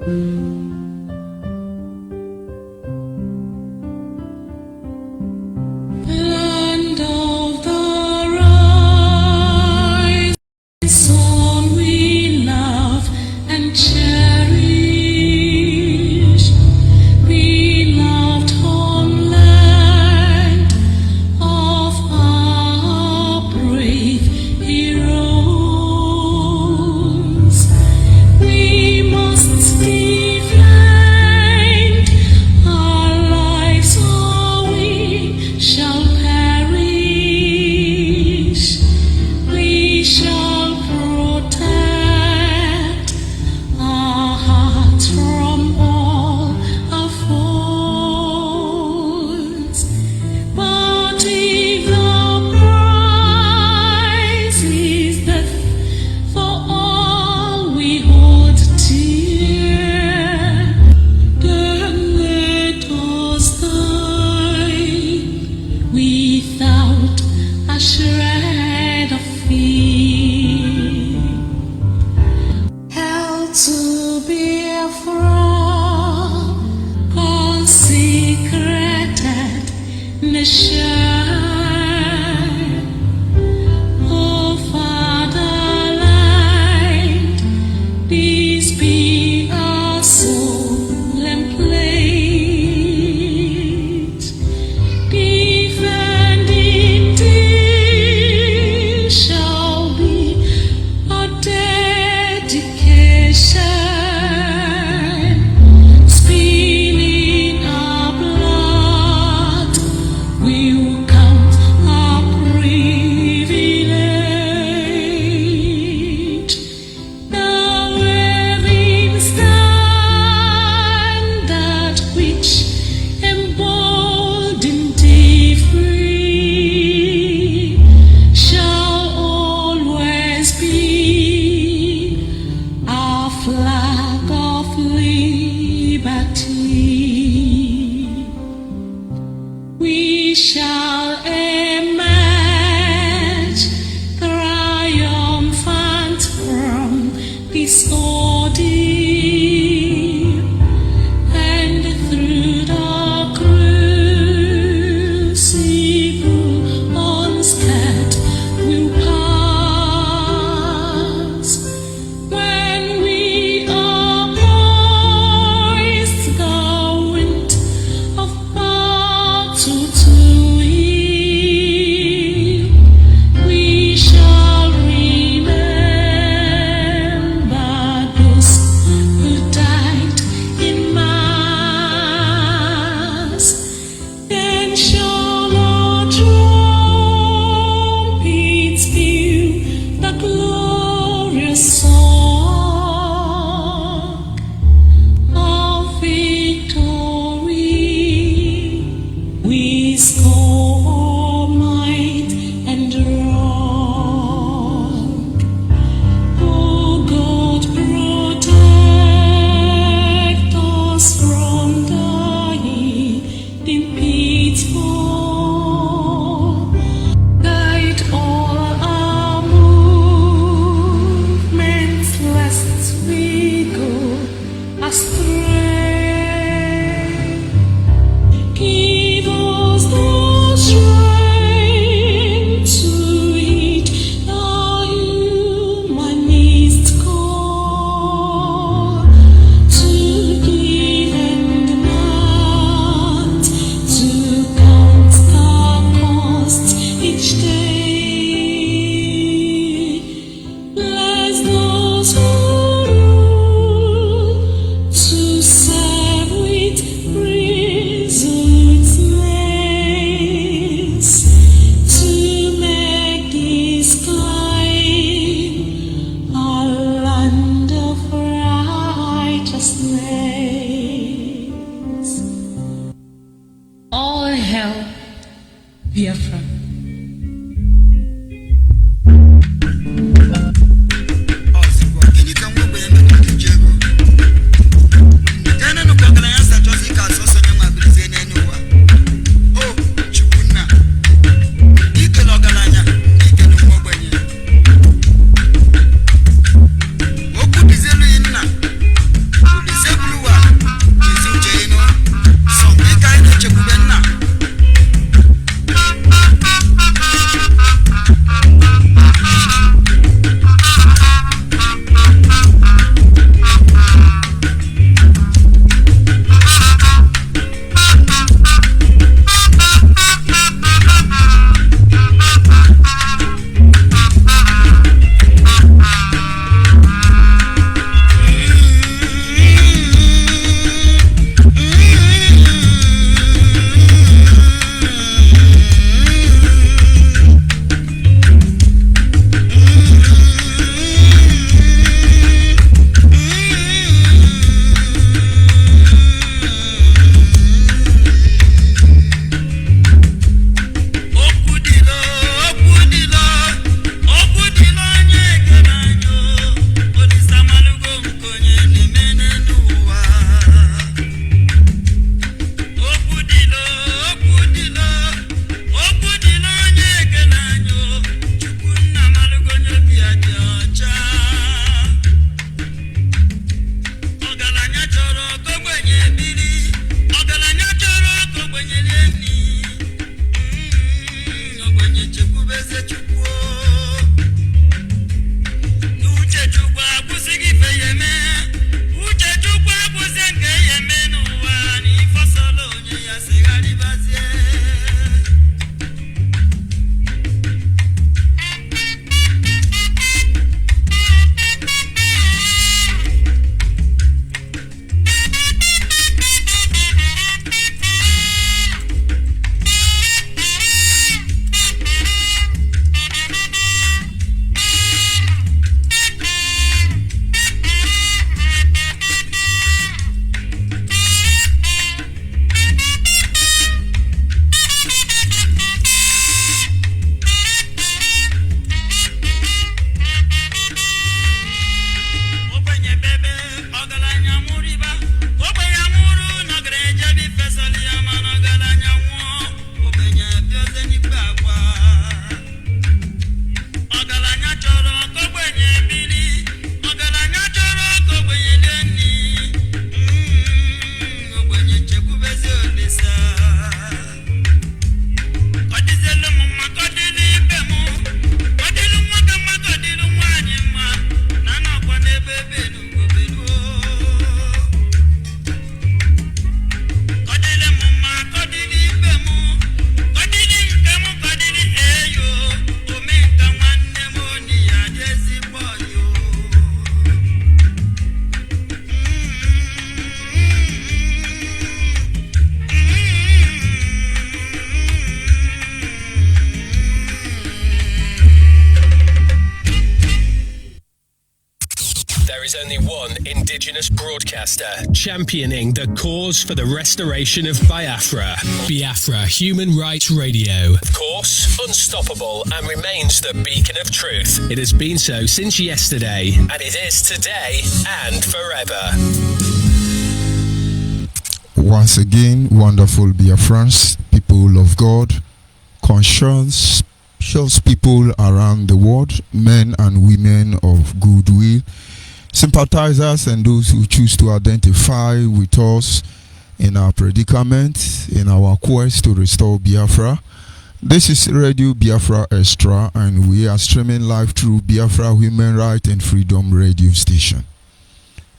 Land of the rising sun, we love and cherish. Beloved homeland of our brave heroes, we must defend our lives, or we shall perish. We shall protect our hearts from all our faults. But if the prize is death for all we hold dear, then let us die without a shred of fear. Hell to Biafra, consecrated nation. Oh, fatherland, this be our solemn pledge. Defending thee shall be our dedication. Spilling our blood will count our privilege. The waving standard which emboldened thee free shall always be our flag of liberty. We shall emerge triumphant from this ordeal, and through the crucible unscathed will pass. When we are poised the wind of battle to wield, we shall remember those who died in mass. Then shall our trumpets peal the glorious song of victory. We score might and wrong. Oh God, protect us from the hidden pitfall. Guide all our movements, lest we go astray. Give us the strength to heed the humanist call, to give and not to count the cost each day. Bless those who rule to serve with resoluteness, to make this kind a land of righteousness. All hail Biafra. Okudizelu inna, olise is only one indigenous broadcaster championing the cause for the restoration of Biafra. Biafra Human Rights Radio. Of course, unstoppable and remains the beacon of truth. It has been so since yesterday, and it is today and forever. Once again, wonderful Biafrans, people of God, conscious people around the world, men and women of goodwill, sympathizers and those who choose to identify with us in our predicament, in our quest to restore Biafra. This is Radio Biafra Extra, and we are streaming live through Biafra Human Rights and Freedom Radio Station.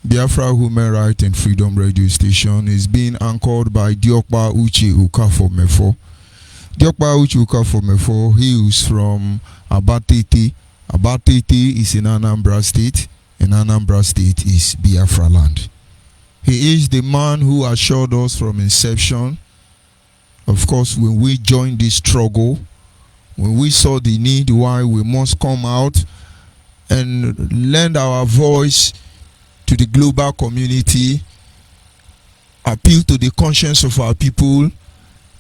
Biafra Human Rights and Freedom Radio Station is being anchored by Diokpa Uche Ukafo-Mefo. Diokpa Uche Ukafo-Mefo, he is from Abatete. Abatete is in Anambra State, and Anambra State is Biafra land. He is the man who assured us from inception, of course, when we joined this struggle, when we saw the need why we must come out and lend our voice to the global community, appeal to the conscience of our people,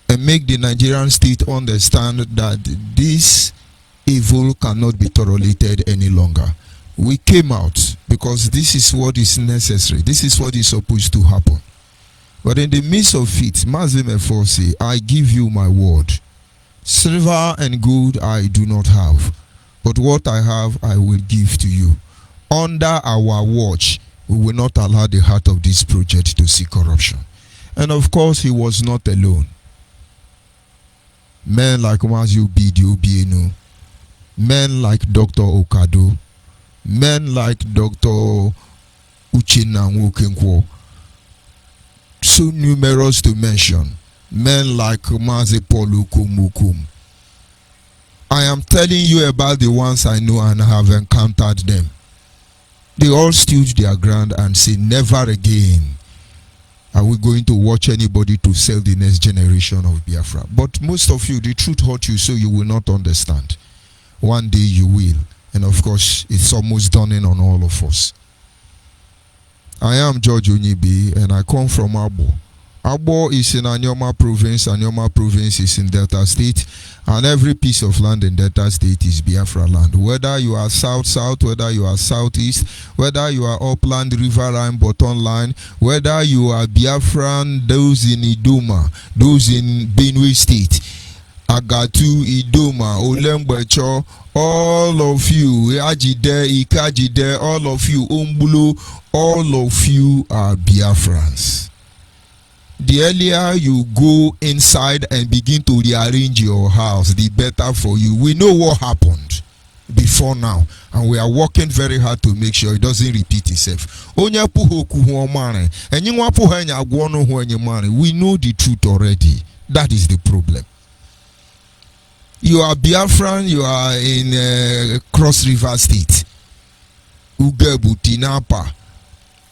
and make the Nigerian state understand that this evil cannot be tolerated any longer. We came out because this is what is necessary. This is what is supposed to happen. But in the midst of it, Mazemefo say, I give you my word. Silver and gold I do not have, but what I have I will give to you. Under our watch, we will not allow the heart of this project to see corruption. And of course, he was not alone. Men like Mazu Bidio Bienu, men like Dr. Okado, men like Dr. Uchenna Nwokenkwo, so numerous to mention, men like Mazi Polu Kumukum. I am telling you about the ones I know and have encountered them. They all stood their ground and said, never again are we going to watch anybody to sell the next generation of Biafra. But most of you, the truth hurt you, so you will not understand. One day you will. And of course, it's almost dawning on all of us. I am George Onyibe, and I come from Abo. Abo is in Anyoma province. Anyoma province is in Delta State, and every piece of land in Delta State is Biafra land. Whether you are south-south, whether you are southeast, whether you are upland, riverine, bottom line, whether you are Biafran, those in Idoma, those in Benue State, Agatu, Idoma, Olembwecho, all of you, Ajide, Ikajide, all of you, Umbulu, all of you are Biafrans. The earlier you go inside and begin to rearrange your house, the better for you. We know what happened before now, and we are working very hard to make sure it doesn't repeat itself. We know the truth already. That is the problem. You are Biafran, you are in Cross River State, Ugebu, Tinapa,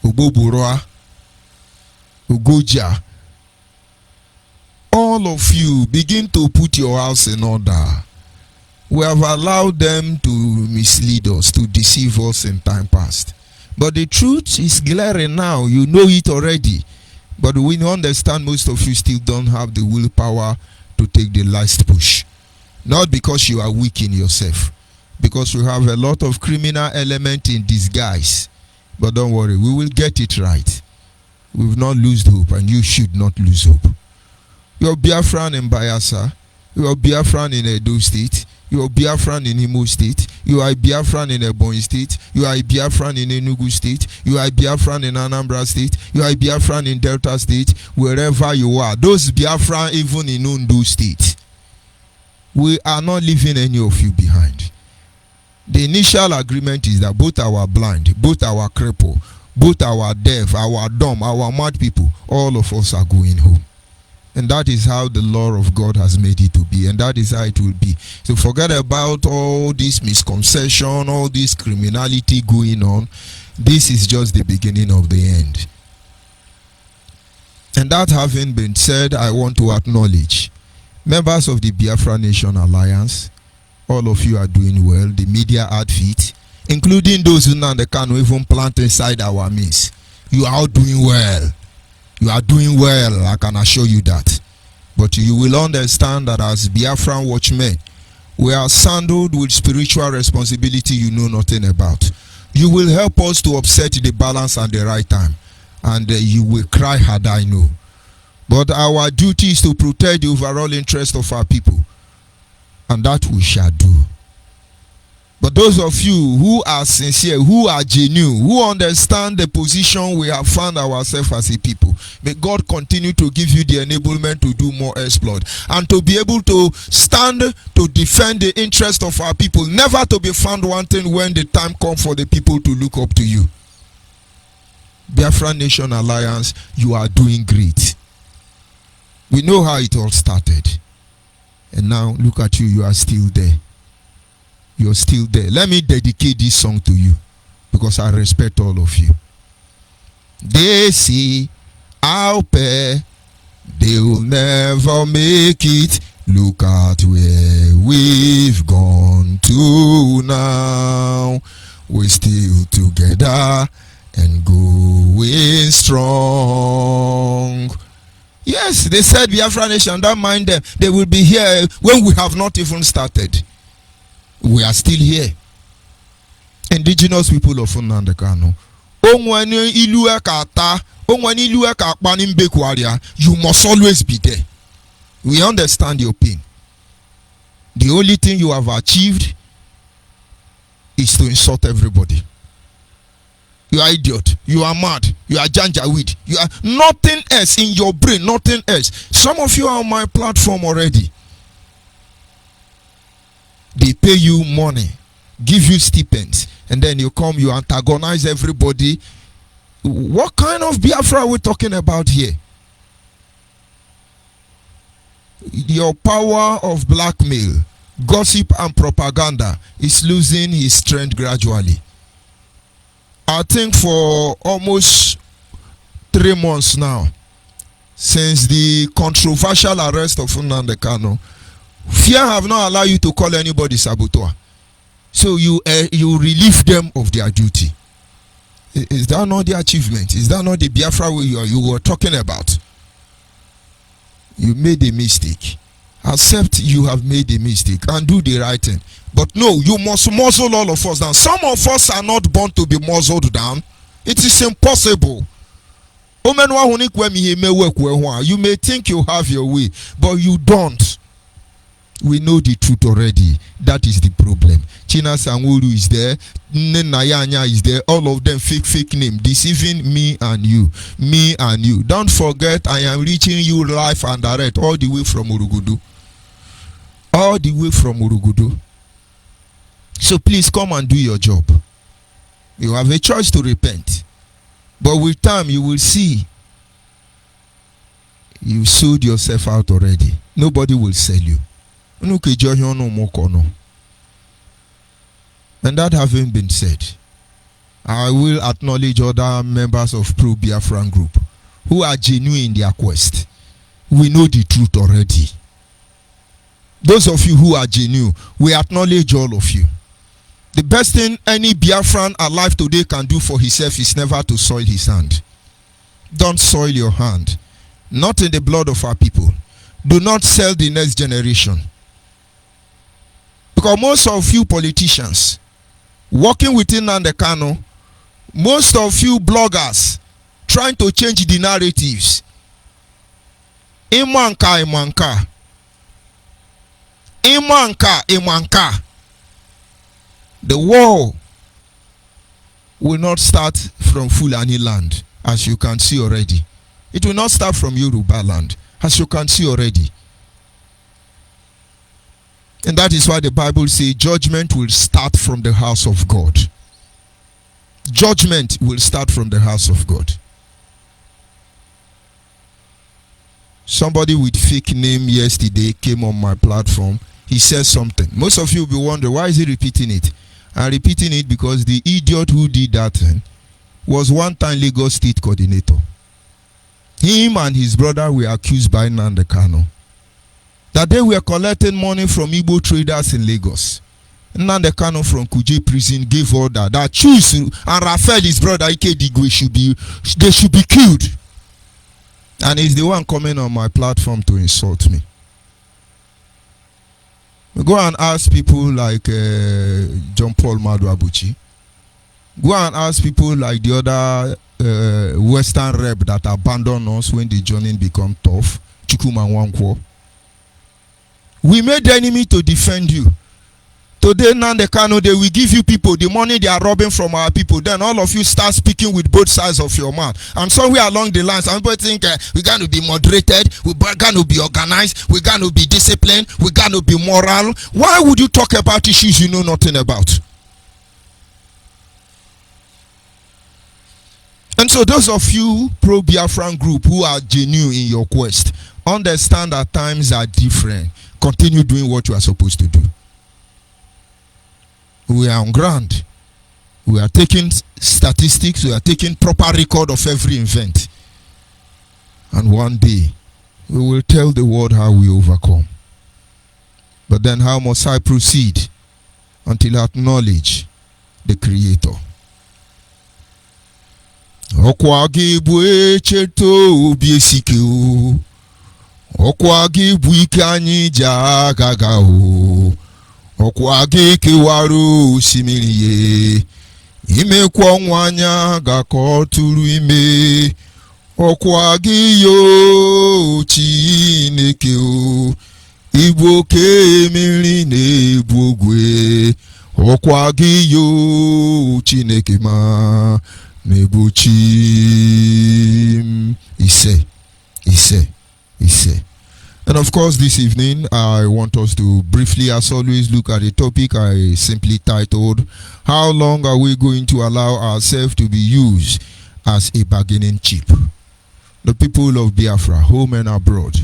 Uboburoa, Ugoja. All of you begin to put your house in order. We have allowed them to mislead us, to deceive us in time past. But the truth is glaring now. You know it already. But we understand most of you still don't have the willpower to take the last push. Not because you are weak in yourself. Because you have a lot of criminal element in disguise. But don't worry, we will get it right. We will not lose hope, and you should not lose hope. You are Biafran in Bayelsa. You are Biafran in Edo State. You are Biafran in Imo State. You are Biafran in Ebonyi State. You are Biafran in Enugu State. You are Biafran in Anambra State. You are Biafran in Delta State. Wherever you are, those Biafran even in Ondo State, we are not leaving any of you behind. The initial agreement is that both our blind, both our cripple, both our deaf, our dumb, our mad people, all of us are going home. And that is how the law of God has made it to be. And that is how it will be. So forget about all this misconception, all this criminality going on. This is just the beginning of the end. And that having been said, I want to acknowledge members of the Biafra Nation Alliance. All of you are doing well. The media outfit, including those who now can even plant inside our midst. You are all doing well. You are doing well, I can assure you that. But you will understand that as Biafran watchmen, we are saddled with spiritual responsibility you know nothing about. You will help us to upset the balance at the right time. And you will cry had I know. But our duty is to protect the overall interest of our people. And that we shall do. But those of you who are sincere, who are genuine, who understand the position we have found ourselves as a people, may God continue to give you the enablement to do more exploit and to be able to stand to defend the interest of our people, never to be found wanting when the time comes for the people to look up to you. Biafra Nation Alliance, you are doing great. We know how it all started. And now look at you, you are still there. You're still there. Let me dedicate this song to you because I respect all of you. They say, I'll pay. They will never make it. Look at where we've gone to now. We're still together and going strong. Yes, they said Biafra Nation, don't mind them. They will be here when we have not even started. We are still here. Indigenous people of Nnamdi Kanu. You must always be there. We understand your pain. The only thing you have achieved is to insult everybody. You are idiot. You are mad. You are janjaweed. You are nothing else in your brain. Nothing else. Some of you are on my platform already. They pay you money, give you stipends, and then you come, you antagonize everybody. What kind of Biafra are we talking about here? Your power of blackmail, gossip, and propaganda is losing its strength gradually. I think for almost 3 months now, since the controversial arrest of Nnamdi Kanu, fear have not allowed you to call anybody saboteur. So you relieve them of their duty. Is that not the achievement? Is that not the Biafra you were talking about? You made a mistake. Accept you have made a mistake and do the right thing. But no, you must muzzle all of us down. Some of us are not born to be muzzled down. It is impossible. You may think you have your way, but you don't. We know the truth already. That is the problem. China Sanguru is there. Nayanya is there. All of them fake name. Deceiving me and you. Me and you. Don't forget, I am reaching you live and direct all the way from Urugudu. All the way from Urugudu. So please come and do your job. You have a choice to repent. But with time you will see. You sold yourself out already. Nobody will sell you. And that having been said, I will acknowledge other members of pro-Biafran group who are genuine in their quest. We know the truth already. Those of you who are genuine, we acknowledge all of you. The best thing any Biafran alive today can do for himself is never to soil his hand. Don't soil your hand. Not in the blood of our people. Do not sell the next generation. Because most of you politicians working within Nnamdi Kanu, most of you bloggers trying to change the narratives. Imanka. The war will not start from Fulani land, as you can see already. It will not start from Yoruba land, as you can see already. And that is why the Bible says judgment will start from the house of God. Judgment will start from the house of God. Somebody with fake name yesterday came on my platform. He said something. Most of you will be wondering, why is he repeating it? I'm repeating it because the idiot who did that thing was one time Lagos State coordinator. Him and his brother were accused by Nnamdi Kanu that they were collecting money from Igbo traders in Lagos. Nnamdi Kanu from Kuje prison gave order that choose and Raphael, his brother Ike Digwe, should be killed. And he's the one coming on my platform to insult me. We go and ask people like John Paul Maduabuchi. Go and ask people like the other Western rep that abandoned us when the journey become tough. Chukuma Nwankwo. We made the enemy to defend you. Today, Nnamdi Kanu, they will give you people the money they are robbing from our people. Then all of you start speaking with both sides of your mouth. And somewhere along the line, some people think we're going to be moderated, we're going to be organized, we're going to be disciplined, we're going to be moral. Why would you talk about issues you know nothing about? And so those of you pro-Biafran group who are genuine in your quest, understand that times are different. Continue doing what you are supposed to do. We are on ground. We are taking statistics. We are taking proper record of every event. And one day, we will tell the world how we overcome. But then how must I proceed until I acknowledge the Creator? Ọkwa gị bụ echeto obi esike o. Ọkwa gị bụ ike anyị ji agaga o. Ọkwa gị kewara osimiri ye. Imekwa ọnwa anya ga-ka ọ tụrụ ime. Ọkwa gị yo Chineke o. Igbo oke mmiri na-ebu ogwe. Ọkwa gị yo Chineke ma. Nebuchim. He said. And of course, this evening, I want us to briefly, as always, look at a topic I simply titled, How long are we going to allow ourselves to be used as a bargaining chip? The people of Biafra, home and abroad.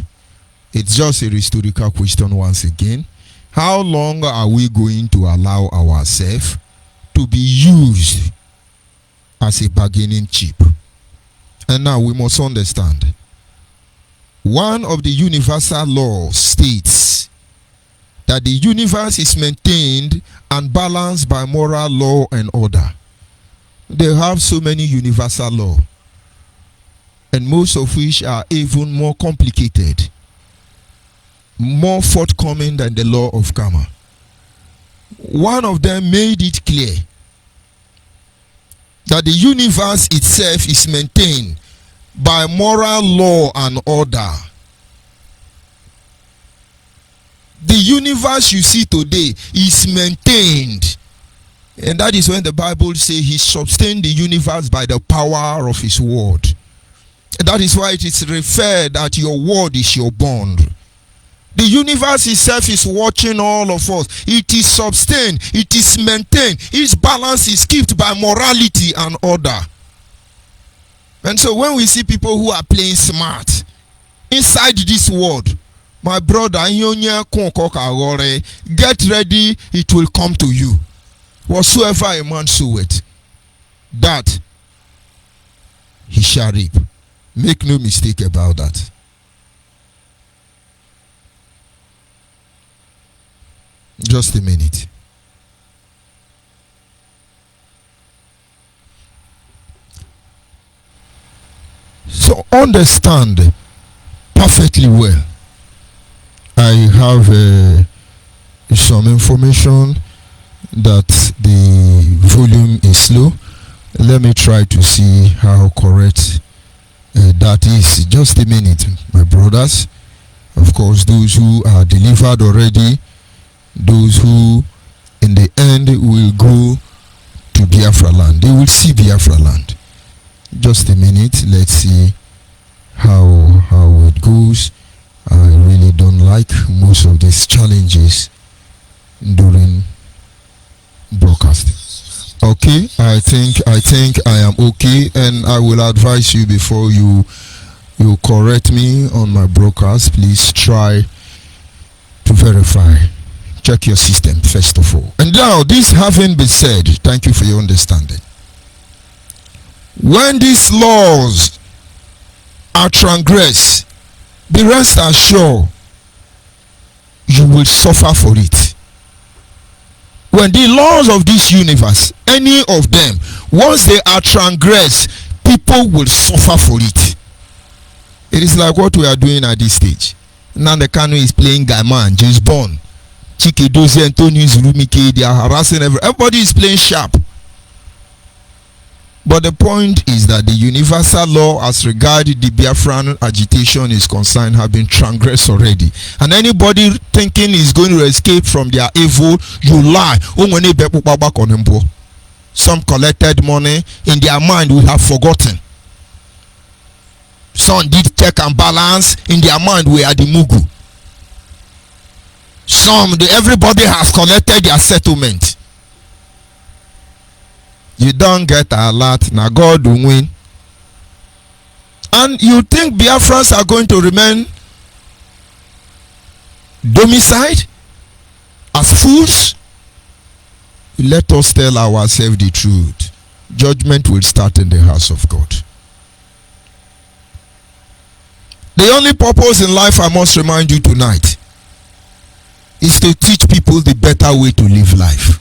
It's just a historical question once again. How long are we going to allow ourselves to be used as a bargaining chip? And now we must understand, one of the universal laws states that the universe is maintained and balanced by moral law and order. They have so many universal laws, and most of which are even more complicated, more forthcoming than the law of karma. One of them made it clear that the universe itself is maintained by moral law and order. The universe you see today is maintained, and that is when the Bible says he sustained the universe by the power of his word. And that is why it is referred that your word is your bond. The universe itself is watching all of us. It is sustained. It is maintained. Its balance is kept by morality and order. And so when we see people who are playing smart inside this world, my brother, get ready, it will come to you. Whatsoever a man soweth, that he shall reap. Make no mistake about that. Just a minute. So understand perfectly well. I have some information that the volume is slow. Let me try to see how correct that is. Just a minute, my brothers. Of course, those who are delivered already, those who in the end will go to Biafra land, they will see Biafra land. Just a minute, let's see how it goes. I really don't like most of these challenges during broadcasting. Okay, I think I am okay, and I will advise you before you correct me on my broadcast. Please try to verify. Check your system first of all. And now, this having been said, thank you for your understanding. When these laws are transgressed, be rest assured you will suffer for it. when the laws of this universe, any of them, once they are transgressed, people will suffer for it. It is like what we are doing at this stage. Now the Kanu is playing Gaiman, James Bond, Chike Dozie, Antonio Zurumike. They are harassing everybody is playing sharp. But the point is that the universal law as regards the Biafran agitation is concerned have been transgressed already. And anybody thinking is going to escape from their evil, you lie. Some collected money, in their mind we have forgotten. Some did check and balance, in their mind we are the Mugu. Everybody has collected their settlement. You don't get a lot, now God will win. And you think Biafrans are going to remain domiciled as fools? Let us tell ourselves the truth. Judgment will start in the house of God. The only purpose in life, I must remind you tonight, is to teach people the better way to live life.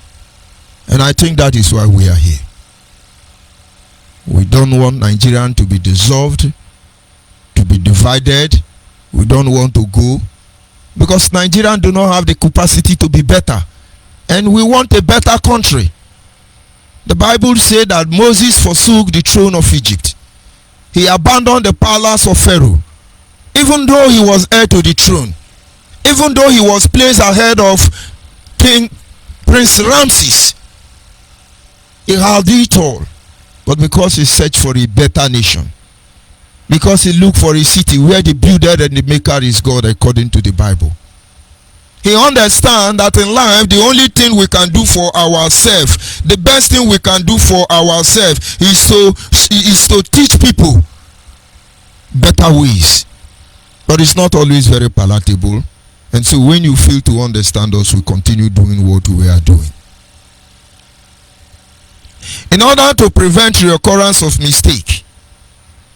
And I think that is why we are here. We don't want Nigerian to be dissolved, to be divided. We don't want to go, because Nigerians do not have the capacity to be better. And we want a better country. The Bible said that Moses forsook the throne of Egypt. He abandoned the palace of Pharaoh. Even though he was heir to the throne, even though he was placed ahead of Prince Ramses, he had it all. But because he searched for a better nation, because he looked for a city where the builder and the maker is God, according to the Bible, he understands that in life the only thing we can do for ourselves, the best thing we can do for ourselves, is to teach people better ways. But it's not always very palatable. And so when you fail to understand us, we continue doing what we are doing. In order to prevent reoccurrence of mistake,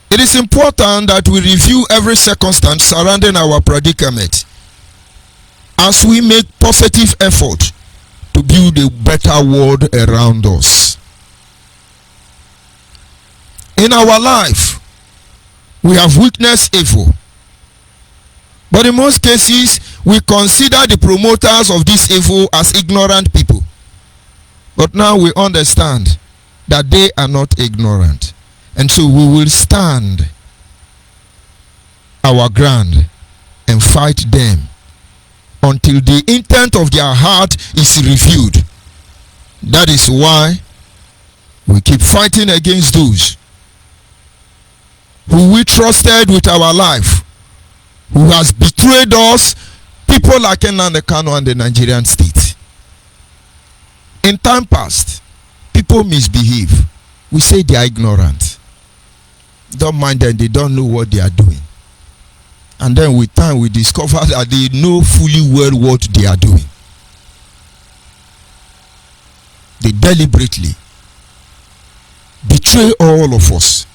it is important that we review every circumstance surrounding our predicament as we make positive effort to build a better world around us. In our life, we have witnessed evil. But in most cases, we consider the promoters of this evil as ignorant people. But now we understand that they are not ignorant. And so we will stand our ground and fight them until the intent of their heart is revealed. That is why we keep fighting against those who we trusted with our life, who has betrayed us, people like Nnamdi Kanu and the Nigerian state. In time past, people misbehave. We say they are ignorant. Don't mind them, they don't know what they are doing. And then with time we discover that they know fully well what they are doing. They deliberately betray all of us.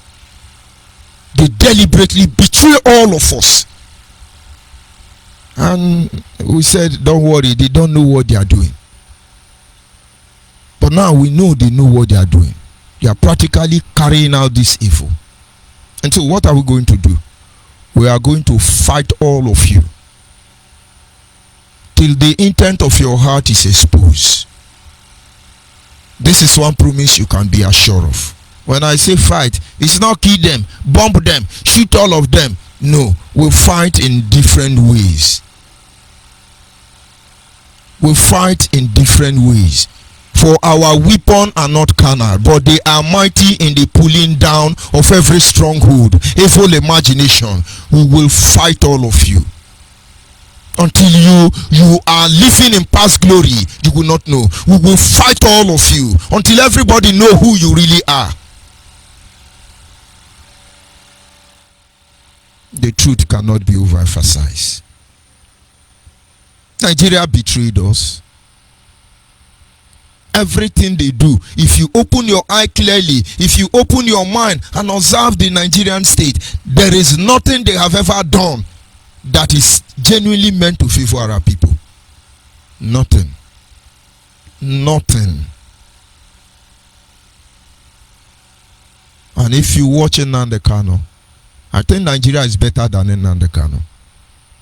They deliberately betray all of us. And we said, don't worry, they don't know what they are doing. But now we know they know what they are doing. They are practically carrying out this evil. And so what are we going to do? We are going to fight all of you till the intent of your heart is exposed. This is one promise you can be assured of. When I say fight, it's not kill them, bomb them, shoot all of them. No, we'll fight in different ways. We'll fight in different ways. For our weapons are not carnal, but they are mighty in the pulling down of every stronghold, evil imagination. We will fight all of you. Until you are living in past glory, you will not know. We will fight all of you until everybody know who you really are. The truth cannot be overemphasized. Nigeria betrayed us. Everything they do, if you open your eye clearly, if you open your mind and observe the Nigerian state, there is nothing they have ever done that is genuinely meant to favor our people. Nothing. Nothing. And if you watch Nnamdi Kanu, I think Nigeria is better than Nnamdi Kanu.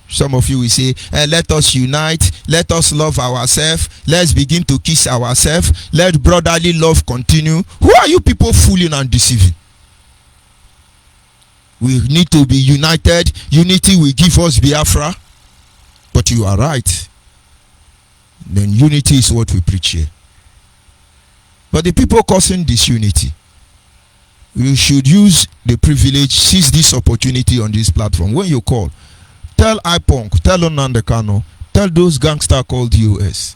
Some of you will say, let us unite, let us love ourselves, let's begin to kiss ourselves, let brotherly love continue. Who are you people fooling and deceiving? We need to be united. Unity will give us Biafra. But you are right. Then unity is what we preach here. But the people causing disunity, you should use the privilege, seize this opportunity on this platform. When you call, tell IPONC, tell Nnamdi Kanu, tell those gangsters called US.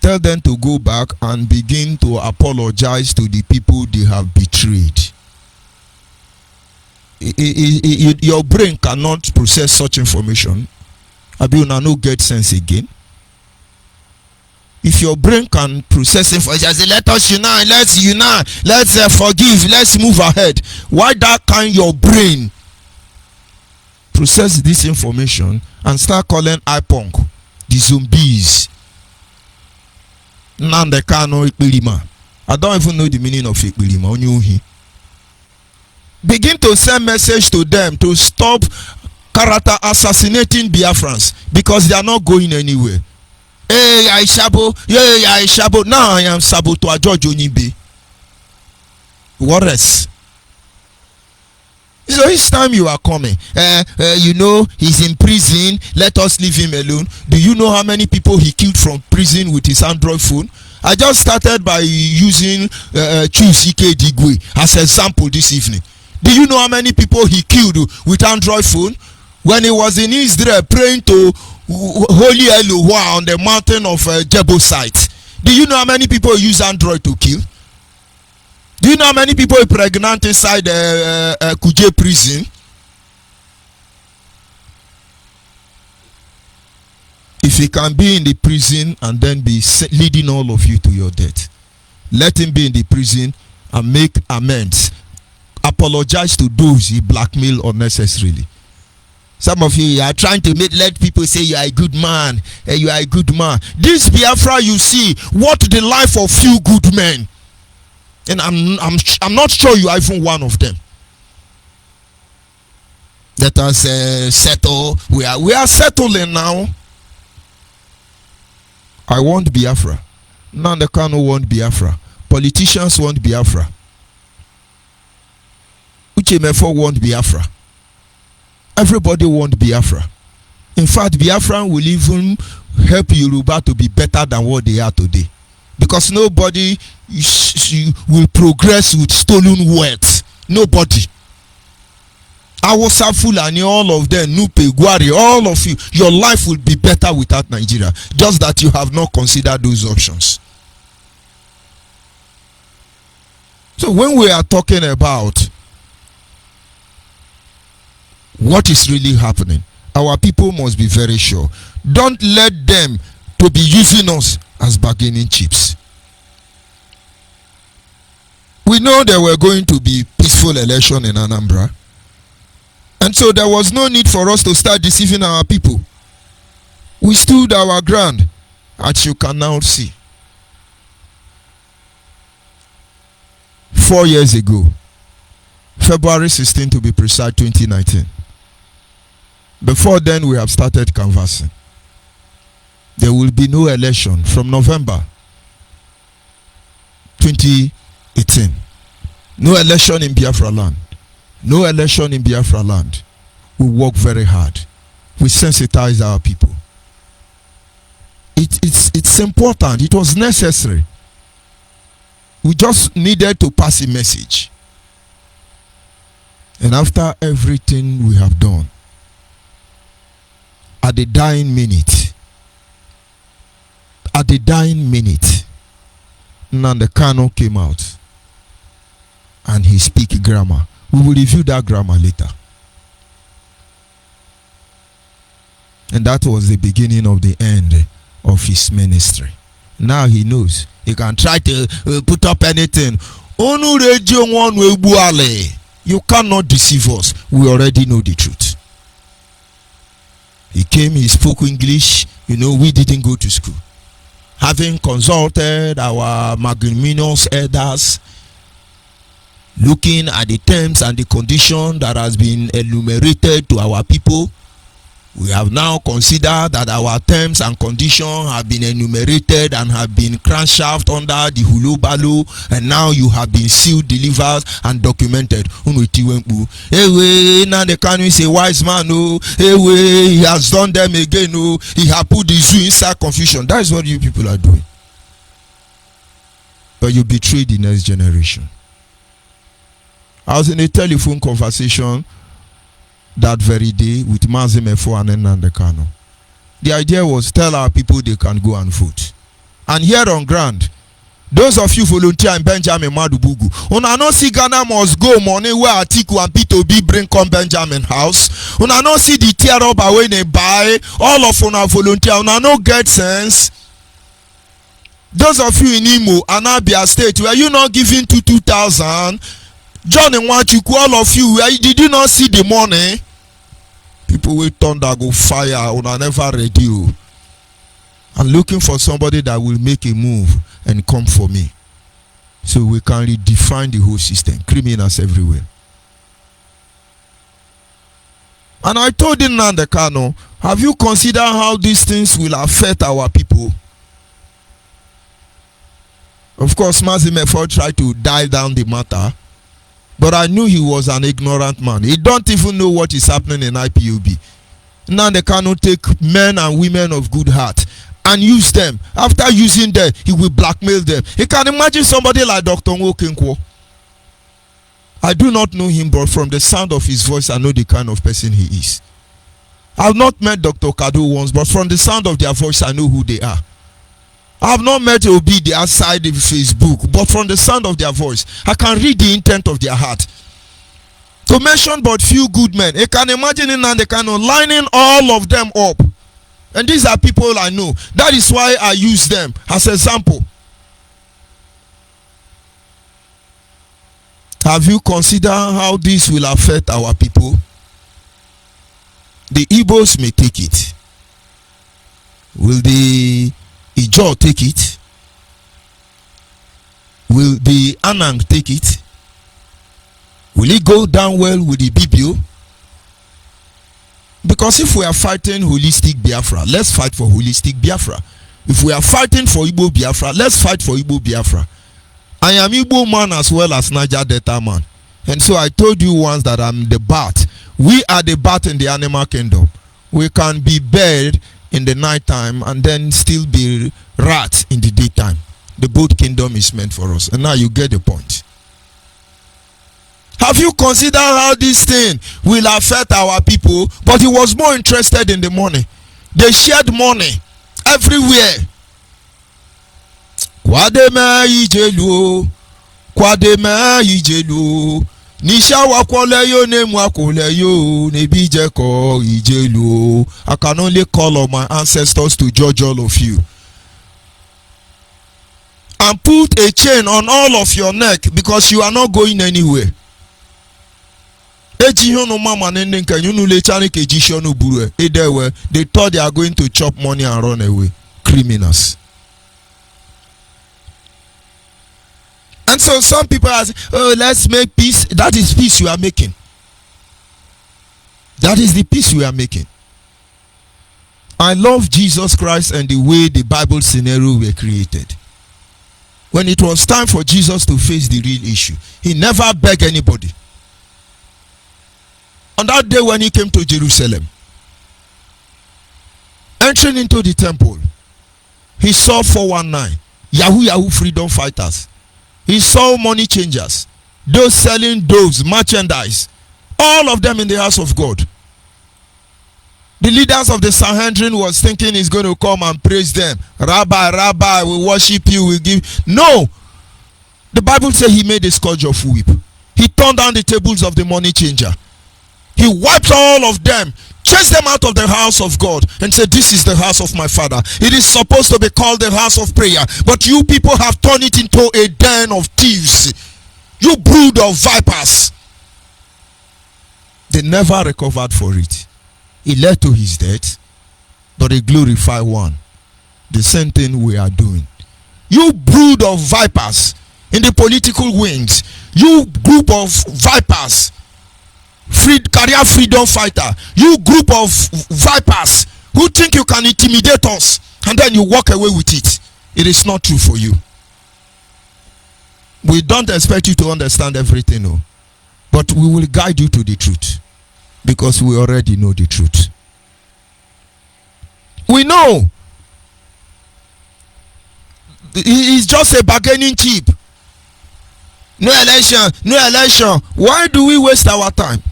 Tell them to go back and begin to apologize to the people they have betrayed. Your brain cannot process such information. Abi una no get sense again. If your brain can process information, say, let us unite, let's forgive, let's move ahead. Why that can your brain process this information and start calling IPONC the zombies? Nnamdi Kanu Ikpilima. I don't even know the meaning of Ikpilima. Onyuhi. Begin to send message to them to stop character assassinating Biafrans, because they are not going anywhere. Hey, I shabo. Yeah, I shabo. Now I am sabo to George Onyibe. What else? So each time you are coming, you know, he's in prison, let us leave him alone. Do you know how many people he killed from prison with his Android phone? I just started by using Chusike Digwe as an example this evening. Do you know how many people he killed with Android phone? When he was in Israel praying to Holy Elohua on the mountain of Jebusite. Do you know how many people use Android to kill? Do you know how many people are pregnant inside Kuje prison? If he can be in the prison and then be leading all of you to your death, let him be in the prison and make amends. Apologize to those he blackmail unnecessarily. Some of you are trying to let people say you are a good man. You are a good man. This Biafra you see, what the life of few good men. And I'm not sure you are even one of them. Let us settle. We are settling now. I want Biafra. Nnamdi Kanu want Biafra. Politicians want Biafra. Uchemefo want Biafra. Everybody want Biafra. In fact, Biafra will even help Yoruba to be better than what they are today. Because nobody will progress with stolen wealth. Nobody. Awusa Fulani, all of them, Nupe, Gwari, all of you, your life will be better without Nigeria. Just that you have not considered those options. So when we are talking about what is really happening, our people must be very sure. Don't let them to be using us as bargaining chips. We know there were going to be peaceful election in Anambra, and so there was no need for us to start deceiving our people. We stood our ground, as you can now see. 4 years ago, February 16 to be precise, 2019. Before then, we have started canvassing. There will be no election from November 2018. No election in Biafra land. No election in Biafra land. We work very hard. We sensitize our people. It's important. It was necessary. We just needed to pass a message. And after everything we have done, at the dying minute, Nnamdi Kanu came out and he speak grammar. We will review that grammar later. And that was the beginning of the end of his ministry. Now he knows. He can try to put up anything. You cannot deceive us. We already know the truth. He came, he spoke English. You know, we didn't go to school. having consulted our magnanimous elders, looking at the terms and the condition that has been enumerated to our people, we have now considered that our terms and conditions have been enumerated and have been crankshaft under the hulubalu, and now you have been sealed, delivered, and documented. Ewe, now the Kanu is a wise man. Ewe, he has done them again. He has put the zoo inside confusion. That is what you people are doing. But you betrayed the next generation. I was in a telephone conversation that very day with Mazimefo and Nnamdi Kanu. The idea was tell our people they can go and vote. And here on ground, those of you volunteer in Benjamin Madubugu, una no see Ghana must go money where Atiku and P2B bring come Benjamin house. Una no see the tear up away they buy. All of una volunteer, una no get sense. Those of you in Imo and Abia State, were you not giving to 2,000? John and Wachuku, all of you, did you not see the money? People will thunder, go fire, or are never ready. I'm looking for somebody that will make a move and come for me. So we can redefine the whole system. Criminals everywhere. And I told Nnamdi Kanu, have you considered how these things will affect our people? Of course, Mazimefo tried to dial down the matter. But I knew he was an ignorant man. He don't even know what is happening in IPOB. Now they cannot take men and women of good heart and use them. After using them, he will blackmail them. You can imagine somebody like Dr. Nwokenkwo. I do not know him, but from the sound of his voice, I know the kind of person he is. I have not met Dr. Kadu once, but from the sound of their voice, I know who they are. I have not met Obi the outside of Facebook, but from the sound of their voice, I can read the intent of their heart. To mention but few good men, you can imagine in Nnamdi Kanu lining all of them up. And these are people I know. That is why I use them as an example. Have you considered how this will affect our people? The Igbos may take it. Will the Ijaw take it? Will the Anang take it? Will it go down well with the BBO? Because if we are fighting holistic Biafra, let's fight for holistic Biafra. If we are fighting for Igbo Biafra, let's fight for Igbo Biafra. I am Igbo man as well as Niger Delta man. And so I told you once that I'm the bat. We are the bat in the animal kingdom. We can be bird in the night time and then still be rat in the daytime. The both kingdom is meant for us. And now you get the point. Have you considered how this thing will affect our people? But he was more interested in the money. They shared money everywhere. Kwademe ijelu, kwademe ijelu. Nisha wakwaleyo nemwakoleyo nebijeko ijelu. I can only call on my ancestors to judge all of you. And put a chain on all of your neck because you are not going anywhere. They thought they are going to chop money and run away. Criminals. And so some people are saying, oh, let's make peace. That is peace we are making. That is the peace we are making. I love Jesus Christ and the way the Bible scenario were created. When it was time for Jesus to face the real issue, he never begged anybody. On that day when he came to Jerusalem, entering into the temple, he saw 419, Yahoo freedom fighters. He saw money changers, those selling doves, merchandise, all of them in the house of God. The leaders of the Sanhedrin was thinking he's going to come and praise them. Rabbi, we worship you, we give. No! The Bible says he made a scourge of whip. He turned down the tables of the money changer. He wiped all of them, chased them out of the house of God, and said, this is the house of my father. It is supposed to be called the house of prayer. But you people have turned it into a den of thieves. You brood of vipers. They never recovered for it. It led to his death, but a glorified one. The same thing we are doing. You brood of vipers in the political wings, you group of vipers, career freedom fighter, you group of vipers who think you can intimidate us and then you walk away with it. It is not true for you. We don't expect you to understand everything, no, but we will guide you to the truth because we already know the truth. We know it's just a bargaining chip. No election, no election. Why do we waste our time?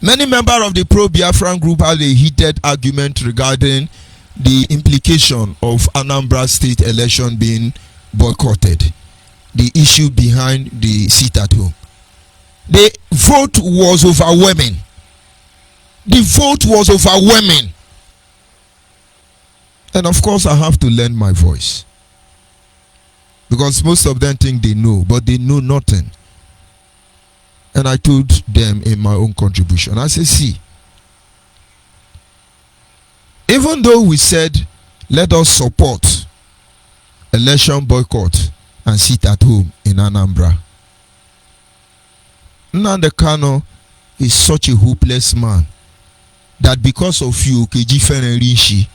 Many members of the pro-Biafran group had a heated argument regarding the implication of Anambra State election being boycotted. The issue behind the sit at home. The vote was overwhelming. The vote was overwhelming. And of course, I have to lend my voice. Because most of them think they know, but they know nothing. And I told them in my own contribution, I said, see, even though we said, let us support election boycott and sit at home in Anambra, Nnamdi Kanu is such a hopeless man that because of you, Keji Fenerishi,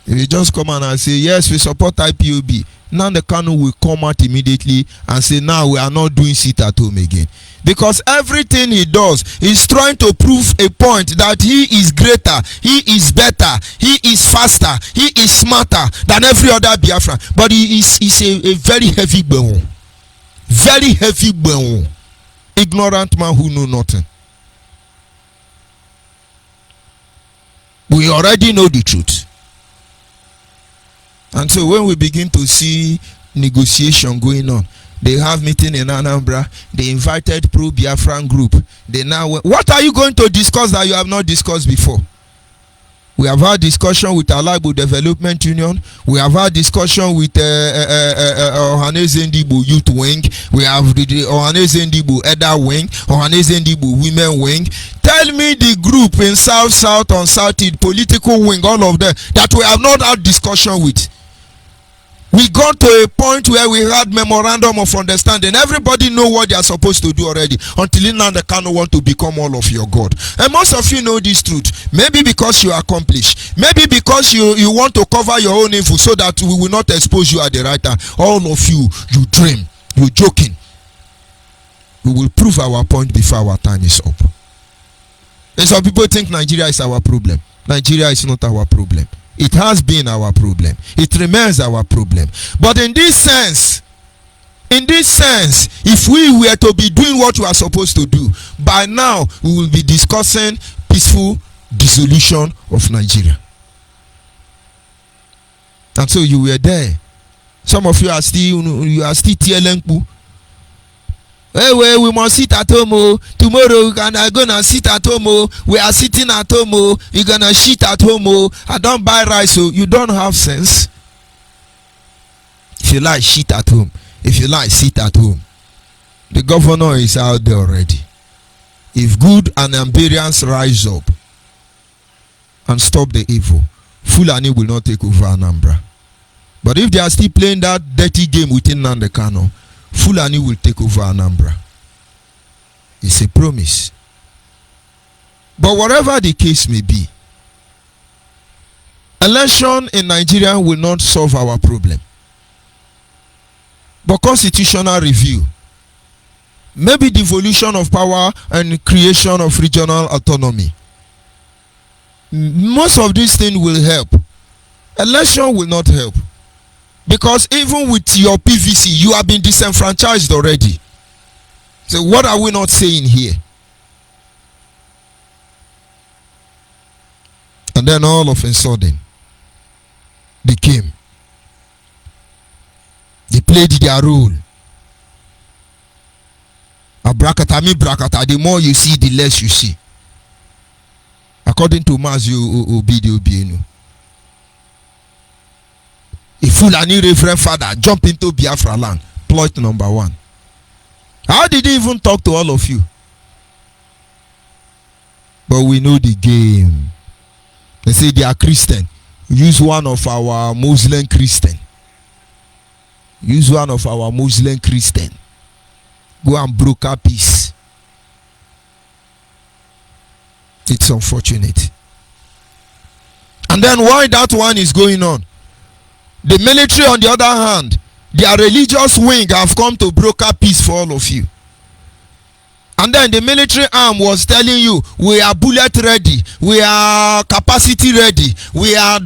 if you just come out and say, yes, we support IPOB, Nnamdi Kanu will come out immediately and say, now we are not doing sit at home again. Because everything he does is trying to prove a point that he is greater, he is better, he is faster, he is smarter than every other Biafran. But he is a very heavy bone. Very heavy bone. Ignorant man who know nothing. We already know the truth. And so when we begin to see negotiation going on, they have meeting in Anambra, they invited pro-Biafran group. They now, what are you going to discuss that you have not discussed before? We have had discussion with Alagbo Development Union. We have had discussion with Ohaneze Ndigbo Youth Wing. We have the Ohaneze Ndigbo Elder Wing, Ohaneze Ndigbo Women Wing. Tell me the group in South, on South-East, political wing, all of them, that we have not had discussion with. We got to a point where we had memorandum of understanding. Everybody know what they are supposed to do already. Until Nnamdi Kanu want to become all of your God. And most of you know this truth. Maybe because you accomplish. Maybe because you want to cover your own info so that we will not expose you at the right time. All of you dream. You joking. We will prove our point before our time is up. And some people think Nigeria is our problem. Nigeria is not our problem. It has been our problem. It remains our problem. But in this sense, if we were to be doing what we are supposed to do, by now we will be discussing peaceful dissolution of Nigeria. And so you were there. Some of you are still TLNP. Hey, we must sit at home. Tomorrow we are gonna sit at home. We are sitting at home. You're gonna shit at home. I don't buy rice, so you don't have sense. If you like, shit at home. If you like, sit at home. The governor is out there already. If good and Amberians rise up and stop the evil, Fulani will not take over Anambra. But if they are still playing that dirty game within Nnamdi Kanu, Fulani will take over Anambra. It's a promise. But whatever the case may be, election in Nigeria will not solve our problem. But constitutional review, maybe devolution of power and creation of regional autonomy, most of these things will help. Election will not help. Because even with your PVC, you have been disenfranchised already. So what are we not saying here? And then all of a sudden, they came. They played their role. Abrakata mi brakata. The more you see, the less you see. According to Mazio Obidio Bienu. A Fulani Reverend Father jump into Biafra land. Plot number 1. How did he even talk to all of you? But we know the game. They say they are Christian. Use one of our Muslim Christian. Use one of our Muslim Christian. Go and broker peace. It's unfortunate. And then while that one is going on, the military on the other hand, their religious wing have come to broker peace for all of you. And then the military arm was telling you, we are bullet ready, we are capacity ready, we are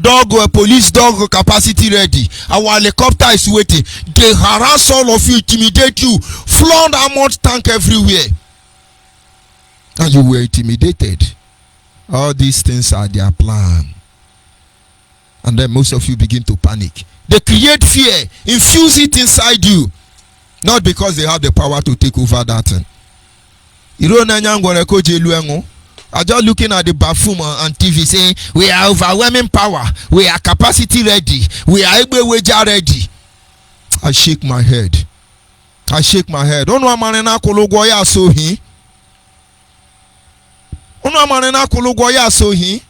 police dog capacity ready, our helicopter is waiting. They harass all of you, intimidate you, flood armored tank everywhere, and you were intimidated. All these things are their plan. And then most of you begin to panic. They create fear, infuse it inside you, not because they have the power to take over that thing. I just looking at the buffoon on TV saying we are overwhelming power, we are capacity ready, we are able ready. I shake my head. I shake my head. Ono amanena kologwo ya so hi. Ono amanena kologwo ya so hi.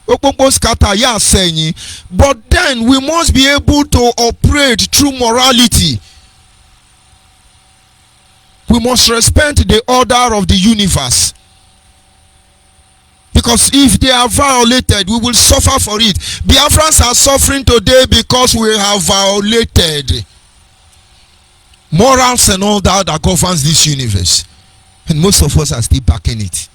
Okpokpo scatter ya senyi. But then we must be able to operate through morality. We must respect the order of the universe. Because if they are violated, we will suffer for it. Biafrans are suffering today because we have violated morals and all that governs this universe. And most of us are still backing it.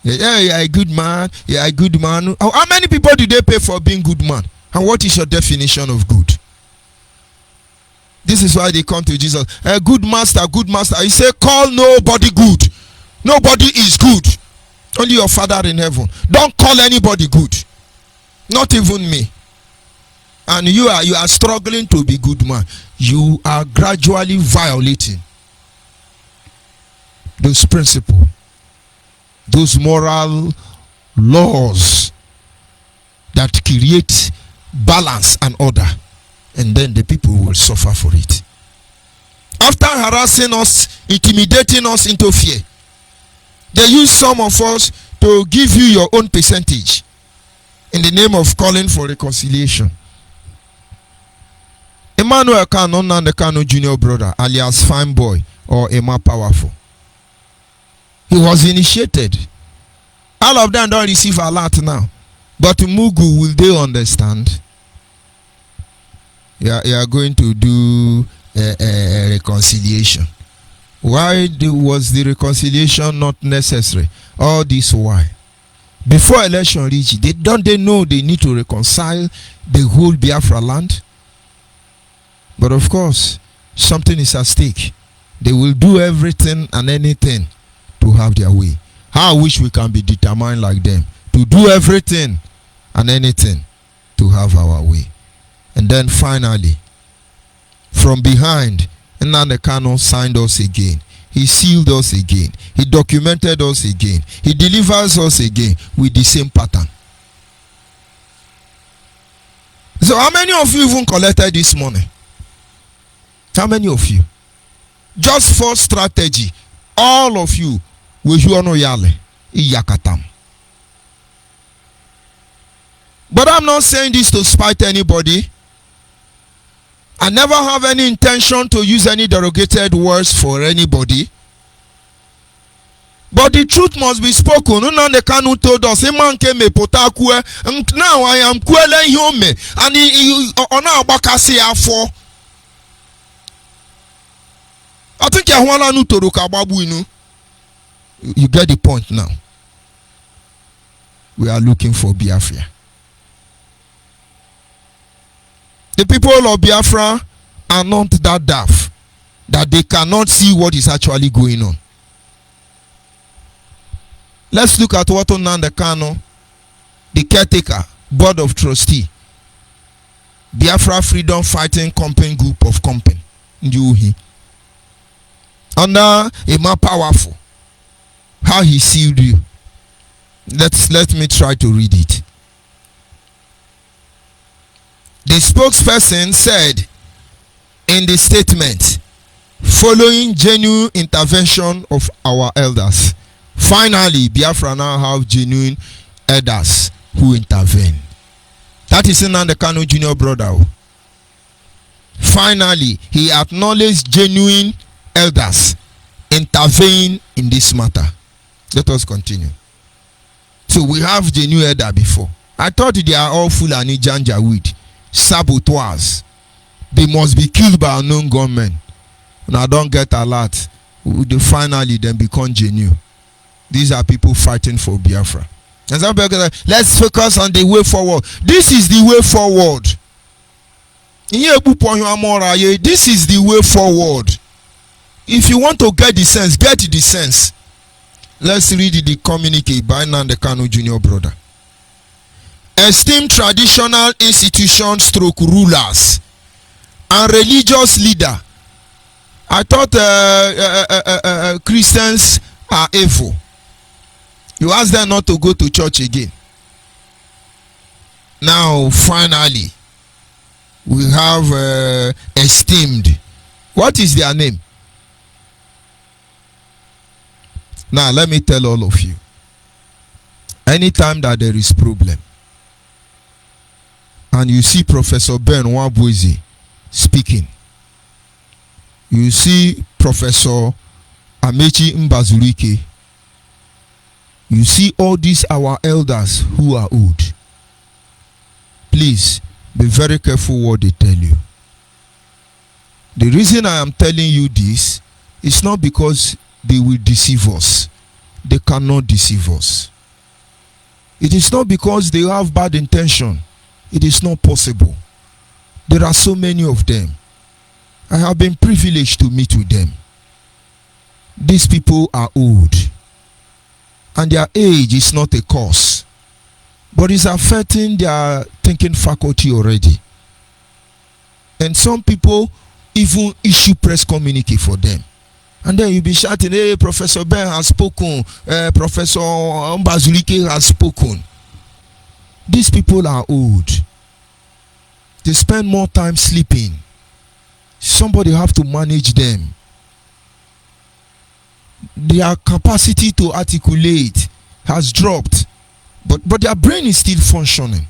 Yeah, you're a good man. You're a good man. How many people do they pay for being good man? And what is your definition of good? This is why they come to Jesus. A good master, good master. He say, call nobody good. Nobody is good. Only your Father in heaven. Don't call anybody good. Not even me. And you are struggling to be good man. You are gradually violating those principles, those moral laws that create balance and order. And then the people will suffer for it. After harassing us, intimidating us into fear, they use some of us to give you your own percentage in the name of calling for reconciliation. Emmanuel Kano Nandekano Junior brother, alias Fine Boy or Emma Powerful, he was initiated. All of them don't receive a lot now. But Mugu, will they understand? You are going to do a reconciliation. Why was the reconciliation not necessary? All this why? Before election reach, they know they need to reconcile the whole Biafra land? But of course, something is at stake. They will do everything and anything to have their way. How I wish we can be determined like them, to do everything and anything to have our way. And then finally, from behind, Nnamdi Kanu signed us again. He sealed us again. He documented us again. He delivers us again with the same pattern. So how many of you even collected this money? How many of you? Just for strategy, all of you will yale iyakatam. But I'm not saying this to spite anybody. I never have any intention to use any derogated words for anybody. But the truth must be spoken. Nnamdi Kanu told us, now I am kwele home. And he ona abakasi afo. I think you get the point now. We are looking for Biafra. The people of Biafra are not that daft that they cannot see what is actually going on. Let's look at what Nnamdi Kanu, the caretaker, board of trustee, Biafra Freedom Fighting Company Group of Company, under Emma Powerful, how he sealed you. Let me try to read it. The spokesperson said in the statement, following genuine intervention of our elders, finally Biafra now have genuine elders who intervened. That is Nnamdi Kanu Junior brother. Finally, he acknowledged genuine elders intervene in this matter. Let us continue. So we have the new elder before. I thought they are all Fulani Janjaweed, saboteurs. They must be killed by unknown gunmen. And I don't get a lot. They finally then become genuine. These are people fighting for Biafra. And some people say, let's focus on the way forward. This is the way forward. This is the way forward. If you want to get the sense, get the sense. Let's read the communique by Nnamdi Kanu Junior brother. Esteemed traditional institutions stroke rulers and religious leader. I thought Christians are evil. You ask them not to go to church again. Now finally we have esteemed. What is their name? Now let me tell all of you. Anytime that there is problem and you see Professor Ben Wabuezi speaking, you see Professor Amechi Mbazurike, you see all these our elders who are old, please be very careful what they tell you. The reason I am telling you this is not because they will deceive us. They cannot deceive us. It is not because they have bad intention. It is not possible. There are so many of them. I have been privileged to meet with them. These people are old, and their age is not a cause, but it's affecting their thinking faculty already. And some people even issue press communique for them. And then you'll be shouting, hey, Professor Ben has spoken, Professor Mbazulike has spoken. These people are old. They spend more time sleeping. Somebody have to manage them. Their capacity to articulate has dropped, but their brain is still functioning.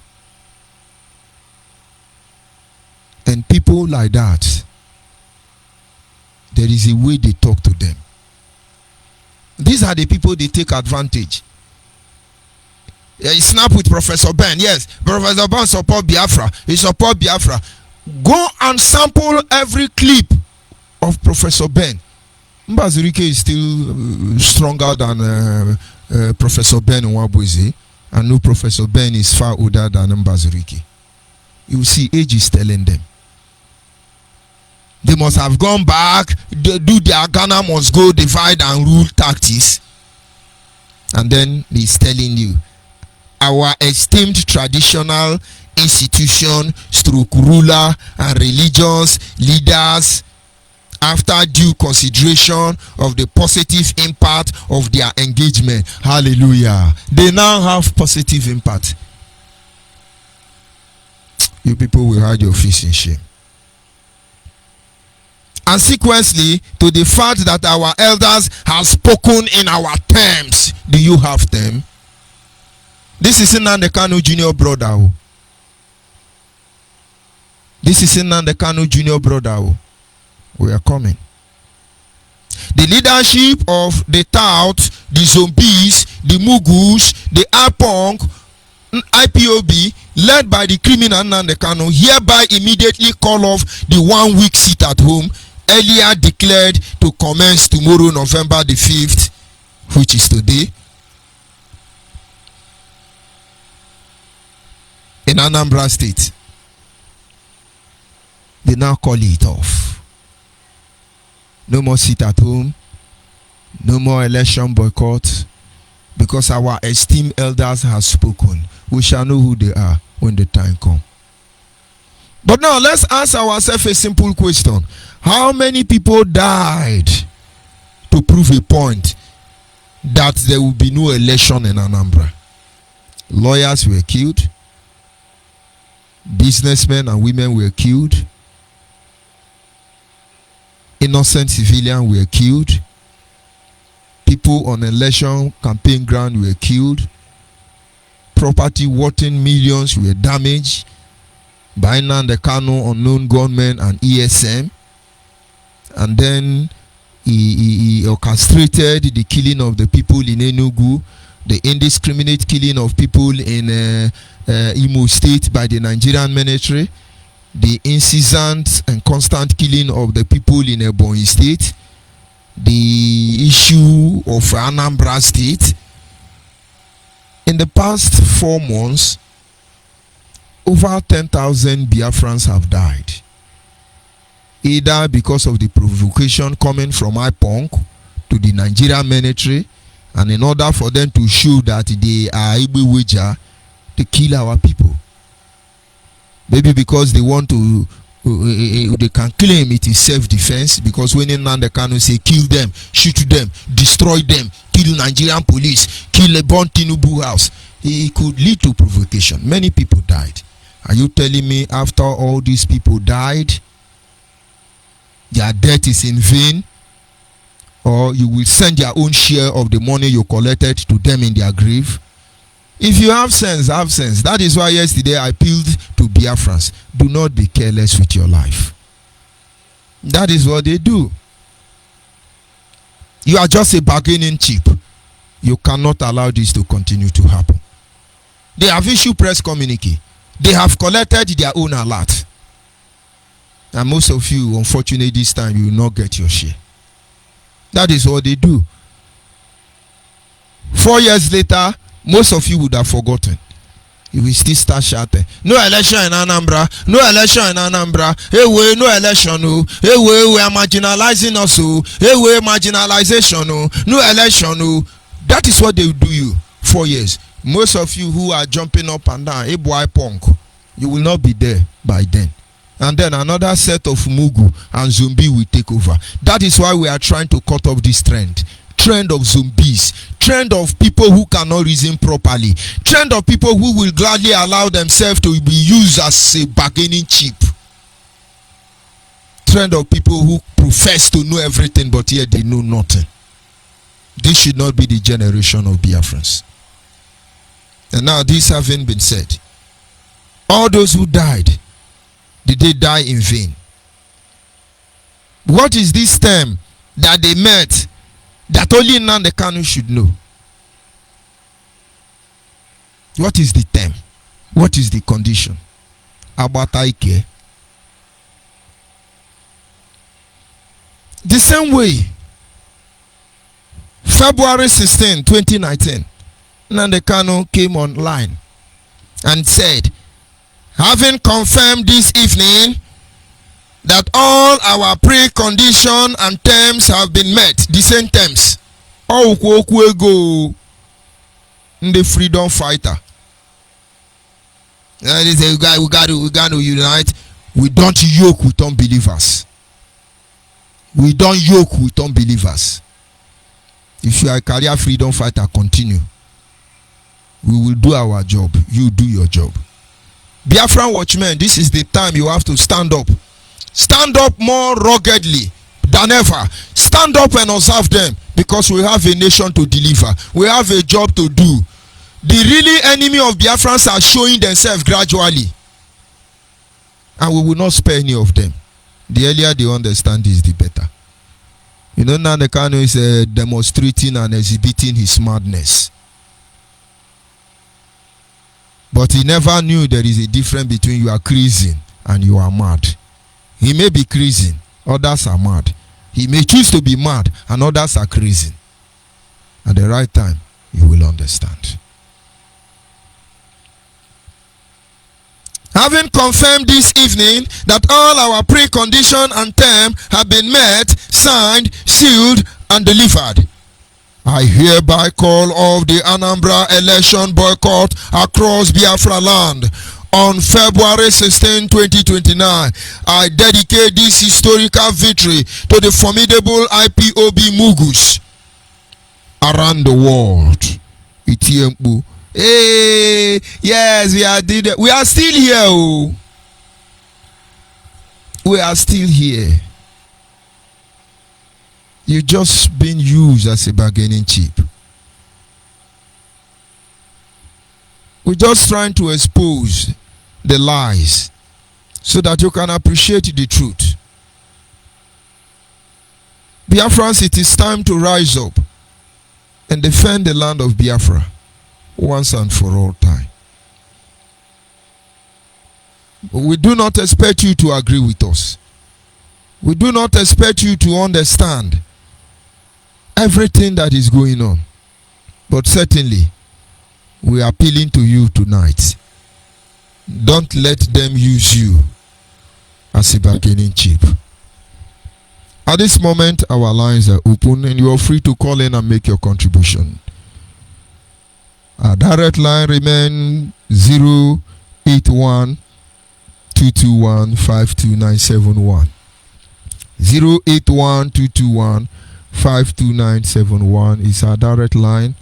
And people like that, there is a way they talk to them. These are the people they take advantage. He snap with Professor Ben. Yes, Professor Ben support Biafra. He support Biafra. Go and sample every clip of Professor Ben. Mbazurike is still stronger than Professor Ben Nwabueze. I know Professor Ben is far older than Mbazurike. You see, age is telling them. They must have gone back, do their Ghana must go divide and rule tactics. And then he's telling you, our esteemed traditional institution, stroke ruler and religious leaders, after due consideration of the positive impact of their engagement. Hallelujah. They now have positive impact. You people will hide your face in shame. And sequentially, to the fact that our elders have spoken in our terms. Do you have them? This is Nnamdi Kanu Junior brother. This is Nnamdi Kanu Junior brother. We are coming. The leadership of the tout, the zombies, the mugus, the IPONG, IPOB, led by the criminal Nnamdi Kanu, hereby immediately call off the 1 week sit at home earlier declared to commence tomorrow, November the 5th, which is today, in Anambra State. They now call it off. No more sit at home, no more election boycott, because our esteemed elders have spoken. We shall know who they are when the time comes. But now let's ask ourselves a simple question. How many people died to prove a point that there will be no election in Anambra? Lawyers were killed. Businessmen and women were killed. Innocent civilians were killed. People on election campaign ground were killed. property worth millions were damaged by Nnamdi Kanu, unknown gunmen, and ESM. And then he orchestrated the killing of the people in Enugu, the indiscriminate killing of people in Imo State by the Nigerian military, the incessant and constant killing of the people in Ebonyi State, the issue of Anambra State. In the past 4 months, over 10,000 Biafrans have died, either because of the provocation coming from IPONC to the Nigerian military, and in order for them to show that they are able to kill our people. Maybe because they want to, they can claim it is self-defense, because when Nnamdi Kanu say kill them, shoot them, destroy them, kill Nigerian police, kill a burn Tinubu house, it could lead to provocation. Many people died. Are you telling me after all these people died, their death is in vain? Or you will send their own share of the money you collected to them in their grave? If you have sense, have sense. That is why yesterday I appealed to Biafrans. Do not be careless with your life. That is what they do. You are just a bargaining chip. You cannot allow this to continue to happen. They have issued press communique. They have collected their own alert. And most of you, unfortunately, this time you will not get your share. That is what they do. 4 years later, most of you would have forgotten. You will still start shouting, no election in Anambra, no election in Anambra, hey way, no election, oh, hey way, we are marginalizing us, oh, hey way, marginalization, oh, no election, oh. That is what they will do you 4 years. Most of you who are jumping up and down, hey boy punk, you will not be there by then. And then another set of Mugu and zombie will take over. That is why we are trying to cut off this trend of zombies, trend of people who cannot reason properly, trend of people who will gladly allow themselves to be used as a bargaining chip, trend of people who profess to know everything but yet they know nothing. This should not be the generation of Biafrans. And now, this having been said, all those who died, did they die in vain? What is this term that they met that only Nnamdi Kanu should know? What is the term? What is the condition? Abataike. The same way, February 16, 2019, Nnamdi Kanu came online and said, having confirmed this evening that all our precondition and terms have been met, the same terms. Oh, go the freedom fighter. That is a guy we got to unite. We don't yoke with unbelievers. We don't yoke with unbelievers. If you are a career freedom fighter, continue. We will do our job. You do your job. Biafran watchmen, this is the time you have to stand up. Stand up more ruggedly than ever. Stand up and observe them, because we have a nation to deliver. We have a job to do. The really enemy of Biafrans are showing themselves gradually, and we will not spare any of them. The earlier they understand this, the better. You know, now the Kanu is demonstrating and exhibiting his madness. But he never knew there is a difference between you are crazy and you are mad. He may be crazy, others are mad. He may choose to be mad and others are crazy. At the right time, you will understand. Having confirmed this evening that all our precondition and term have been met, signed, sealed, and delivered, I hereby call off the Anambra election boycott across Biafra land. On February 16, 2029, I dedicate this historical victory to the formidable IPOB Mugus around the world. Itiembu. Hey, yes, we are still here. Oh. We are still here. You've just been used as a bargaining chip. We're just trying to expose the lies so that you can appreciate the truth. Biafrans, it is time to rise up and defend the land of Biafra once and for all time. We do not expect you to agree with us. We do not expect you to understand everything that is going on. But certainly, we are appealing to you tonight. Don't let them use you as a bargaining chip. At this moment, our lines are open and you are free to call in and make your contribution. Our direct line remains 081 221 52971. 081 221 52971 is our direct line.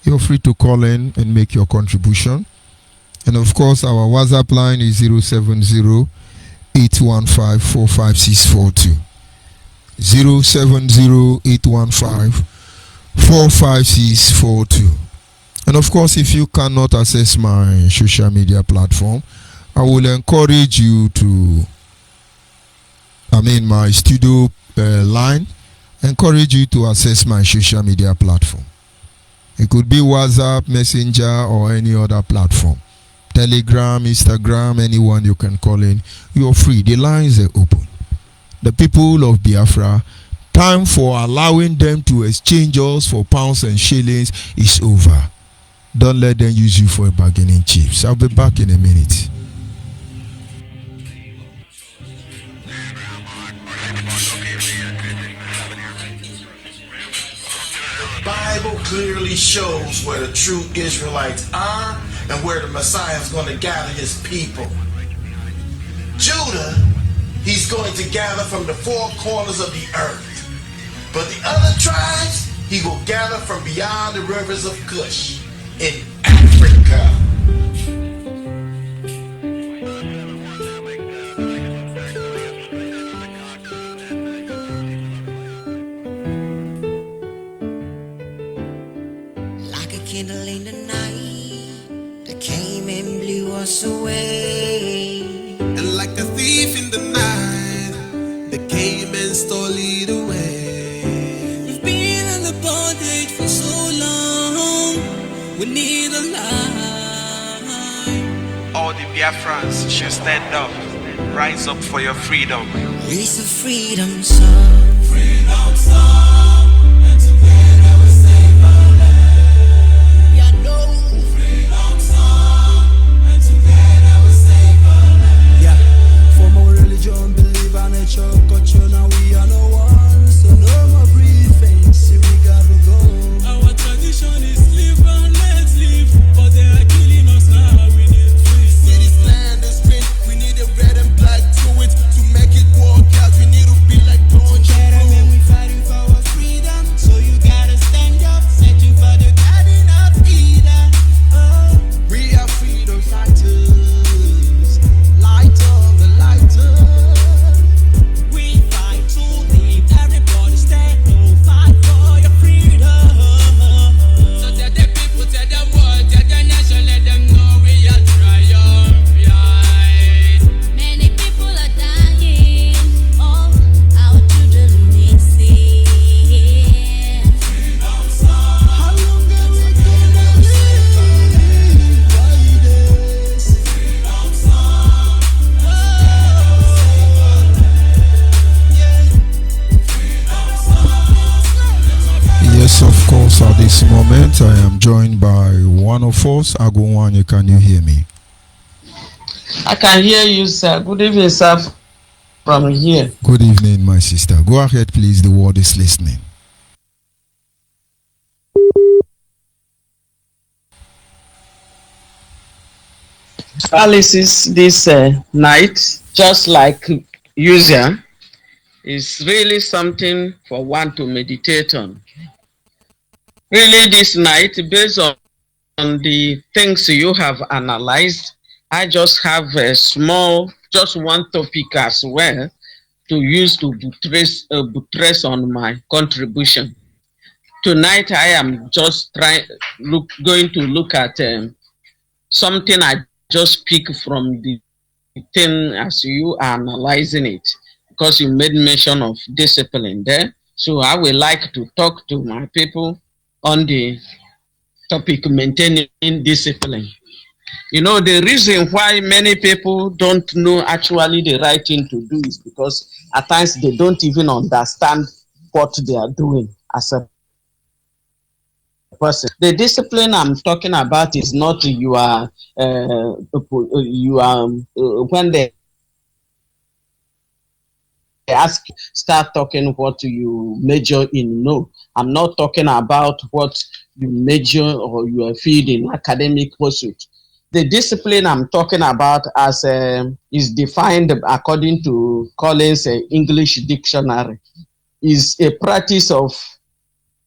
You're free to call in and make your contribution. And of course, our WhatsApp line is 070 815 45642. 070 815 45642. And of course, if you cannot access my social media platform, I will encourage you to, my studio line, encourage you to access my social media platform. It could be WhatsApp, Messenger, or any other platform. Telegram, Instagram, anyone you can call in. You're free. The lines are open. The people of Biafra, time for allowing them to exchange us for pounds and shillings is over. Don't let them use you for bargaining chips. I'll be back in a minute. The Bible clearly shows where the true Israelites are and where the Messiah is going to gather his people. Judah, he's going to gather from the four corners of the earth. But the other tribes, he will gather from beyond the rivers of Cush in Africa. Like a candle in the night that came and blew us away. And like a thief in the night that came and stole it away. We've been in the bondage for so long. We need a light. All the Biafrans should stand up, rise up for your freedom. It's a freedom song. Freedom song, and together we save our land. Yeah, no. Freedom song, and together we save our land. Yeah, for my religion, believe in nature, culture, now we are no one. So no more briefing, see we gotta go. Our tradition is live and let live, but they are killing us now. We need free. See this land is green, we need a red and black to it. To make it work out, we need to be like Don Better when we fighting for our freedom, so you gotta stand up, searching for the garden of Eden. Oh. We are freedom fighters, lighter the lighter. We fight to live, everybody stand up, fight for your freedom. So tell the people, tell the world, tell the nation, let them know we are triumphant. Many people are dying. Oh, our children need see. Freedom song, How long are we gonna live like this? freedom song, Yes, of course, at this moment, I am joined by one of us. Agumwanye, can you hear me? I can hear you, sir. Good evening, sir, from here. Good evening, my sister. Go ahead, please. The world is listening. Analysis this night, just like usual, is really something for one to meditate on. Really, this night, based on the things you have analyzed, I just have a small, just one topic as well to use to buttress on my contribution. Tonight, I am just going to look at something I just pick from the thing as you are analyzing it, because you made mention of discipline there. So I would like to talk to my people on the topic maintaining discipline. You know, the reason why many people don't know actually the right thing to do is because at times they don't even understand what they are doing as a person. The discipline I'm talking about is not when they ask start talking what you major in. No, I'm not talking about what you major or you are feed in academic pursuit. The discipline I'm talking about as is defined according to Collins English Dictionary is a practice of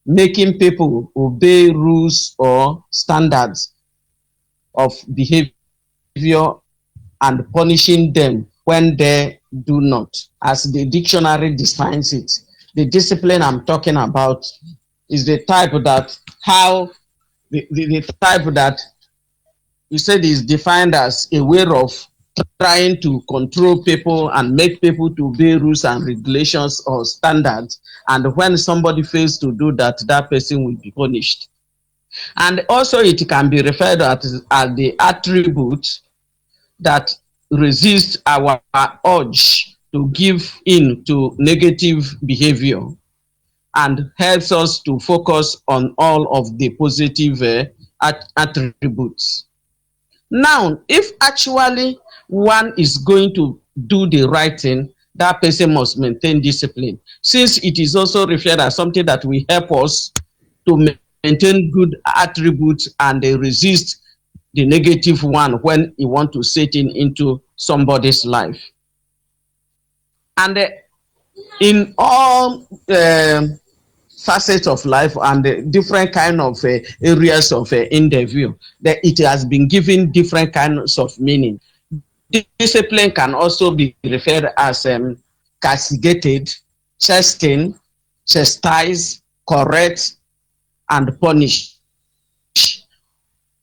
making people obey rules or standards of behavior and punishing them when they do not. As the dictionary defines it, the discipline I'm talking about is the type that the type that you said is defined as a way of trying to control people and make people to obey rules and regulations or standards. And when somebody fails to do that, that person will be punished. And also it can be referred as the attribute that resist our urge to give in to negative behavior and helps us to focus on all of the positive attributes. Now, if actually one is going to do the right thing, that person must maintain discipline, since it is also referred as something that will help us to maintain good attributes and resist the negative one when you want to set into somebody's life. And in all facets of life and different kind of areas of interview, that it has been given different kinds of meaning. Discipline can also be referred as castigated, chasten, chastise, correct, and punish.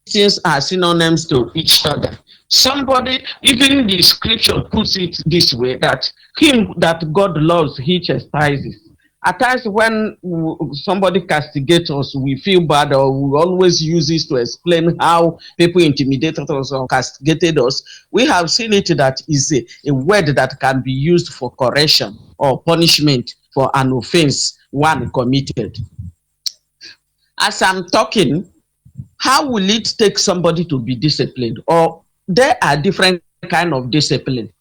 Things are synonyms to each other. Somebody, even the scripture puts it this way, that him that God loves, he chastises. At times when somebody castigates us, we feel bad, or we always use this to explain how people intimidated us or castigated us. We have seen it that is a word that can be used for correction or punishment for an offense one committed. As I'm talking, how will it take somebody to be disciplined? Or there are different kind of discipline.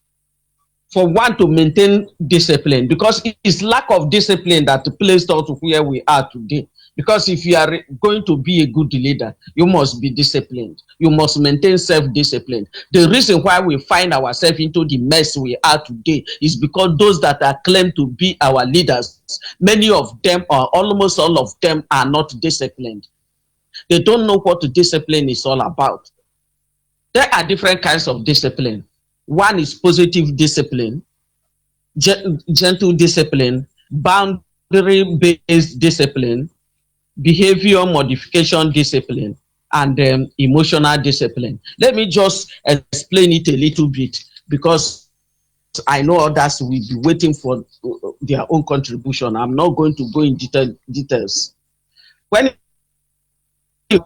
For one to maintain discipline, because it is lack of discipline that placed us where we are today. Because if you are going to be a good leader, you must be disciplined. You must maintain self-discipline. The reason why we find ourselves into the mess we are today is because those that are claimed to be our leaders, many of them, or almost all of them, are not disciplined. They don't know what discipline is all about. There are different kinds of discipline. One is positive discipline, gentle discipline, boundary-based discipline, behavior modification discipline, and emotional discipline. Let me just explain it a little bit, because I know others will be waiting for their own contribution. I'm not going to go in details. When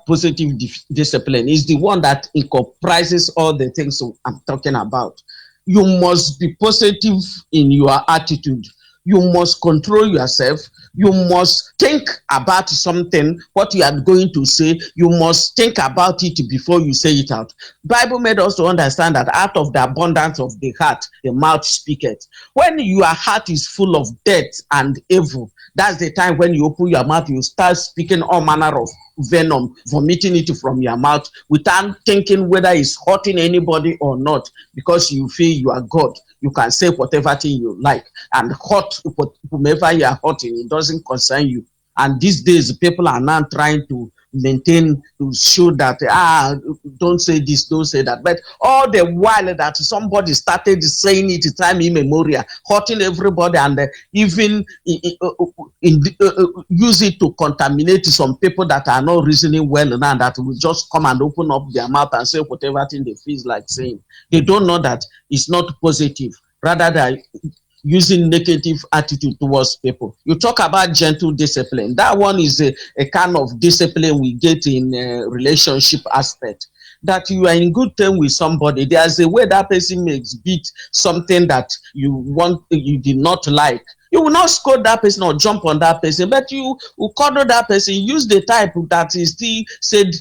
positive discipline is the one that comprises all the things I'm talking about. You must be positive in your attitude. You must control yourself. You must think about something, what you are going to say. You must think about it before you say it out. Bible made us to understand that out of the abundance of the heart, the mouth speaketh. When your heart is full of death and evil, that's the time when you open your mouth, you start speaking all manner of venom, vomiting it from your mouth without thinking whether it's hurting anybody or not, because you feel you are God. You can say whatever thing you like and hurt whomever you are hurting. It doesn't concern you. And these days, people are now trying to maintain to show that don't say this, don't say that. But all the while that somebody started saying it time immemorial, hurting everybody, and even use it to contaminate some people that are not reasoning well now, that will just come and open up their mouth and say whatever thing they feel like saying. They don't know that it's not positive, rather than using negative attitude towards people. You talk about gentle discipline. That one is a kind of discipline we get in relationship aspect. That you are in good term with somebody. There's a way that person makes beat something that you did not like. You will not scold that person or jump on that person, but you will cuddle that person. Use the type that is still said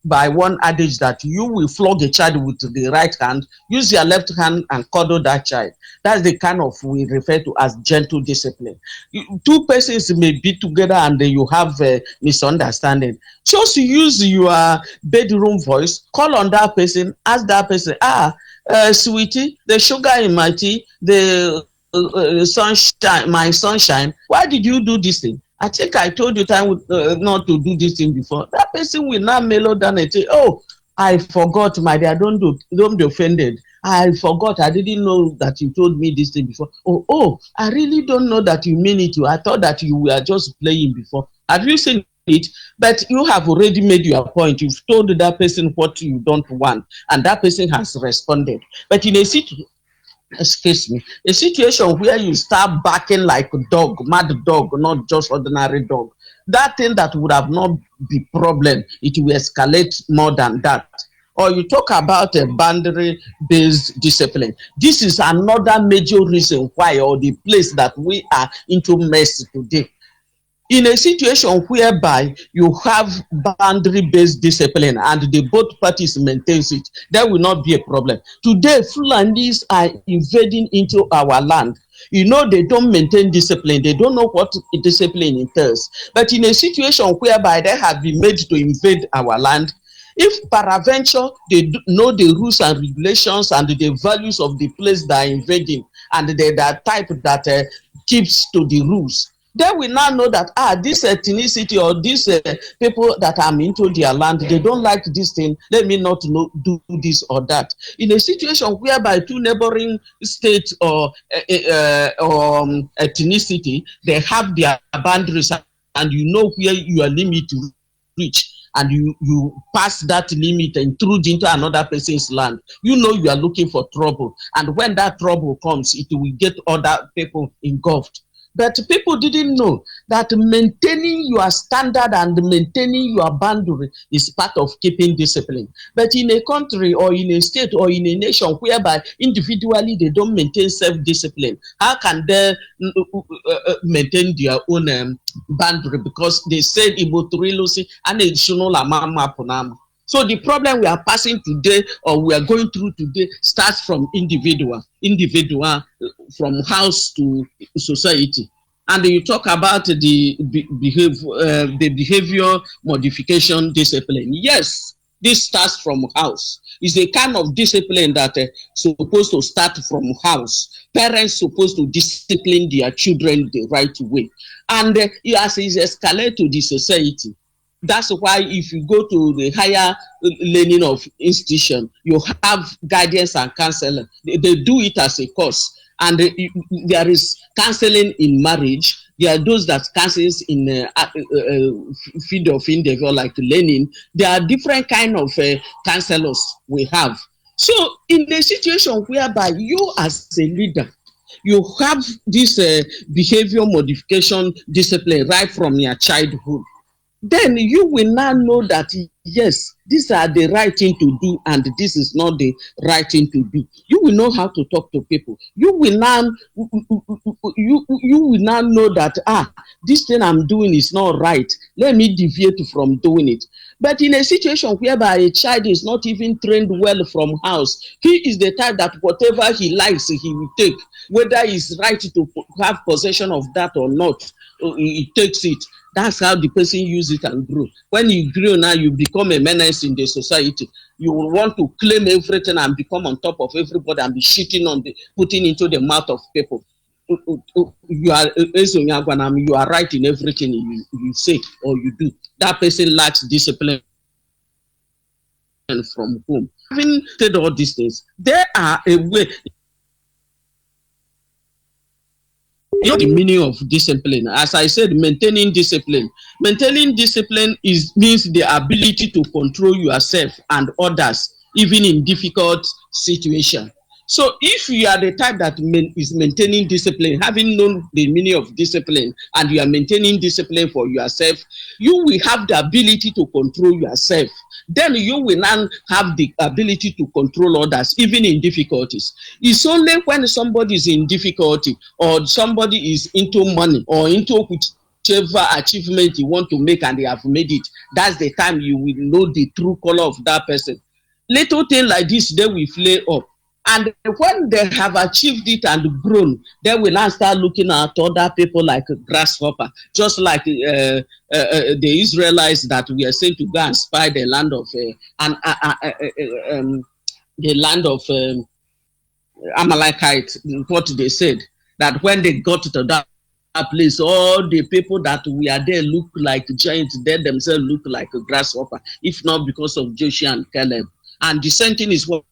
by one adage that you will flog a child with the right hand, use your left hand and cuddle that child. That's the kind of we refer to as gentle discipline. Two persons may be together and you have a misunderstanding. Just use your bedroom voice, call on that person, ask that person, sweetie, the sugar in my tea, the sunshine, my sunshine, why did you do this thing? I think I told you time not to do this thing before. That person will now mellow down and say, oh, I forgot, my dear, don't be offended. I forgot, I didn't know that you told me this thing before. Oh, I really don't know that you mean it. I thought that you were just playing before. Have you seen it? But you have already made your point. You've told that person what you don't want, and that person has responded. But in a situation where you start barking like a dog, mad dog, not just ordinary dog, that thing that would have not be problem, it will escalate more than that. Or you talk about a boundary-based discipline. This is another major reason why, or the place that we are into mess today. In a situation whereby you have boundary-based discipline and the both parties maintains it, there will not be a problem. Today, Fulanis are invading into our land. You know, they don't maintain discipline. They don't know what discipline entails. But in a situation whereby they have been made to invade our land, if peradventure they know the rules and regulations and the values of the place they are invading, and they are type that keeps to the rules, then we now know that this ethnicity or these people that are into their land, they don't like this thing, let me not do this or that. In a situation whereby two neighboring states or ethnicity, they have their boundaries, and you know where your limit to reach, and you pass that limit and intrude into another person's land, you know you are looking for trouble. And when that trouble comes, it will get other people engulfed. But people didn't know that maintaining your standard and maintaining your boundary is part of keeping discipline. But in a country or in a state or in a nation whereby individually they don't maintain self-discipline, how can they maintain their own boundary? Because they said so the problem we are passing today, or we are going through today, starts from individual from house to society. And you talk about the behavior modification discipline. Yes, this starts from house. It's a kind of discipline that supposed to start from house. Parents supposed to discipline their children the right way, and as it escalates to the society. That's why if you go to the higher learning of institution, you have guidance and counseling. They do it as a course. And there is counseling in marriage. There are those that counsels in field of endeavor, like learning. There are different kind of counselors we have. So in the situation whereby you as a leader, you have this behavior modification discipline right from your childhood, then you will now know that yes, these are the right thing to do and this is not the right thing to do. You will know how to talk to people. You will now know that this thing I'm doing is not right. Let me deviate from doing it. But in a situation whereby a child is not even trained well from house, he is the type that whatever he likes, he will take. Whether it's right to have possession of that or not, he takes it. That's how the person uses it and grow. When you grow now, you become a menace in the society. You will want to claim everything and become on top of everybody and be shitting on putting into the mouth of people. You are right in everything you say or you do. that person lacks discipline from home. Having said all these things, there are a way. You know the meaning of discipline. As I said, maintaining discipline. Maintaining discipline means the ability to control yourself and others, even in difficult situations. So if you are the type that is maintaining discipline, having known the meaning of discipline, and you are maintaining discipline for yourself, you will have the ability to control yourself. Then you will now have the ability to control others, even in difficulties. It's only when somebody is in difficulty, or somebody is into money, or into whichever achievement you want to make and they have made it, that's the time you will know the true color of that person. Little things like this, they will flare up. And when they have achieved it and grown, they will now start looking at other people like a grasshopper, just like the Israelites that we are sent to go and spy the land of Amalekite. What they said, that when they got to that place, all the people that we are there look like giants. They themselves look like a grasshopper, if not because of Joshua and Caleb. And the same thing is what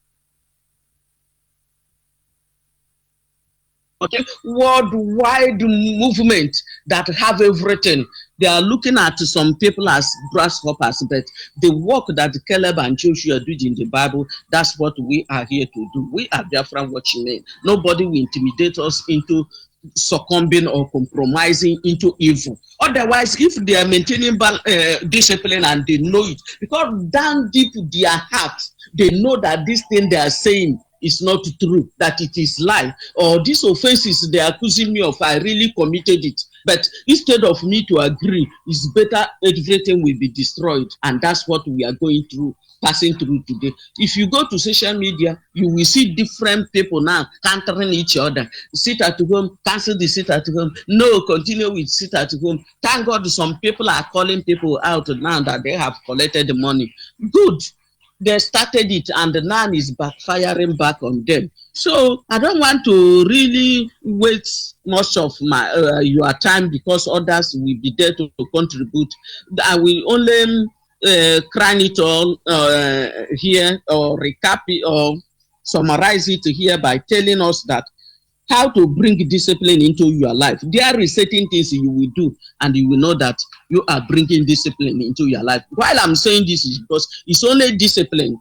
worldwide movement that have everything. They are looking at some people as grasshoppers, but the work that Caleb and Joshua did in the Bible, that's what we are here to do. We are Biafra watchmen. Nobody will intimidate us into succumbing or compromising into evil. Otherwise, if they are maintaining discipline and they know it, because down deep in their heart, they know that this thing they are saying is not true, that it is lie, or these offenses they are accusing me of, I really committed it. But instead of me to agree, it's better everything will be destroyed. And that's what we are going through, passing through today. If you go to social media, you will see different people now countering each other. Sit at home, cancel the sit at home. No, continue with sit at home. Thank God some people are calling people out now that they have collected the money. Good. They started it and now is backfiring back on them. So I don't want to really waste much of my your time, because others will be there to contribute. I will only crown it all here, or recap it or summarize it here by telling us that how to bring discipline into your life. There are certain things you will do and you will know that you are bringing discipline into your life. While I'm saying this is because it's only discipline,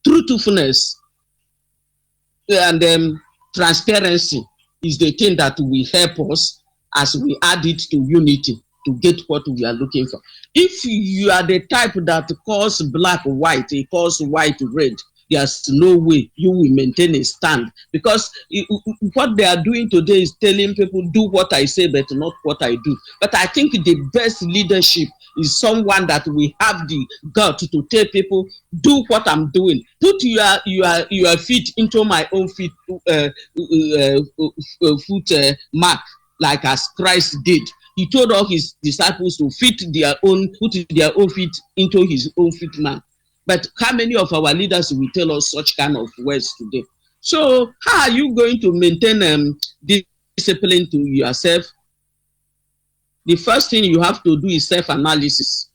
truthfulness, and transparency is the thing that will help us as we add it to unity to get what we are looking for. If you are the type that calls black white, it calls white red, there's no way you will maintain a stand, because what they are doing today is telling people, do what I say, but not what I do. But I think the best leadership is someone that will have the gut to tell people, do what I'm doing. Put your feet into my own feet, foot mark, like as Christ did. He told all his disciples to put their own feet into his own feet mark. But how many of our leaders will tell us such kind of words today? So how are you going to maintain discipline to yourself? The first thing you have to do is self-analysis.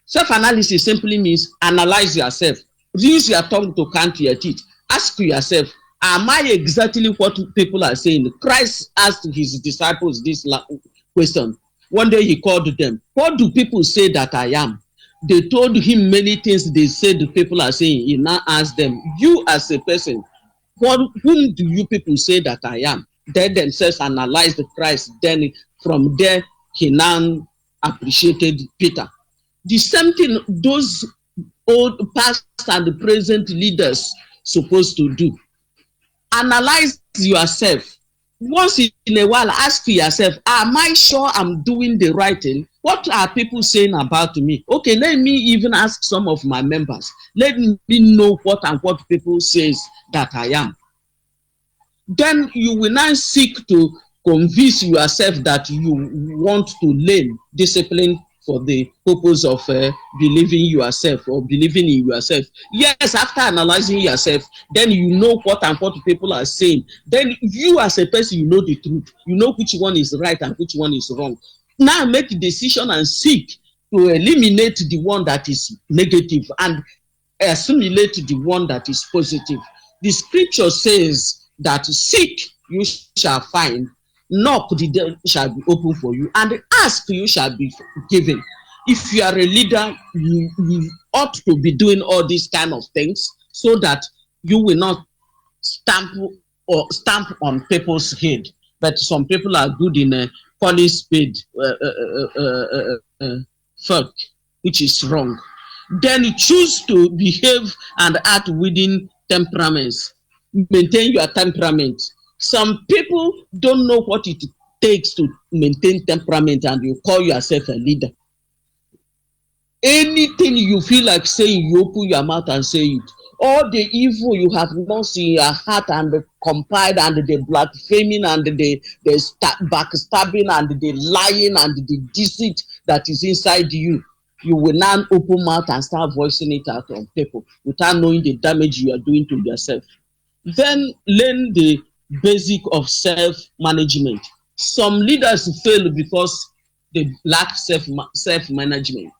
Self-analysis simply means analyze yourself. Use your tongue to count your teeth. Ask yourself, am I exactly what people are saying? Christ asked his disciples this question. One day he called them, what do people say that I am? They told him many things they said the people are saying. He now asked them, you as a person, whom do you people say that I am? They themselves analyzed Christ. Then from there, he now appreciated Peter. The same thing those old past and present leaders supposed to do. Analyze yourself. Once in a while, ask yourself, am I sure I'm doing the right thing? What are people saying about me? Okay, let me even ask some of my members. Let me know what people says that I am. Then you will now seek to convince yourself that you want to learn discipline for the purpose of believing yourself or believing in yourself. Yes, after analyzing yourself, then you know what people are saying. Then you as a person, you know the truth. You know which one is right and which one is wrong. Now make a decision and seek to eliminate the one that is negative and assimilate the one that is positive. The scripture says that seek, you shall find, knock, the door shall be open for you, and ask, you shall be given. If you are a leader, you ought to be doing all these kind of things so that you will not stamp on people's head. But some people are good in calling spade fuck, which is wrong. Then choose to behave and act within temperaments. Maintain your temperament. Some people don't know what it takes to maintain temperament, and you call yourself a leader. Anything you feel like saying, you open your mouth and say it. All the evil you have lost in your heart, and the compiled, and the blaspheming, and the backstabbing, and the lying, and the deceit that is inside you, you will now open mouth and start voicing it out on people without knowing the damage you are doing to yourself. Then learn the basic of self-management. Some leaders fail because they lack self-management.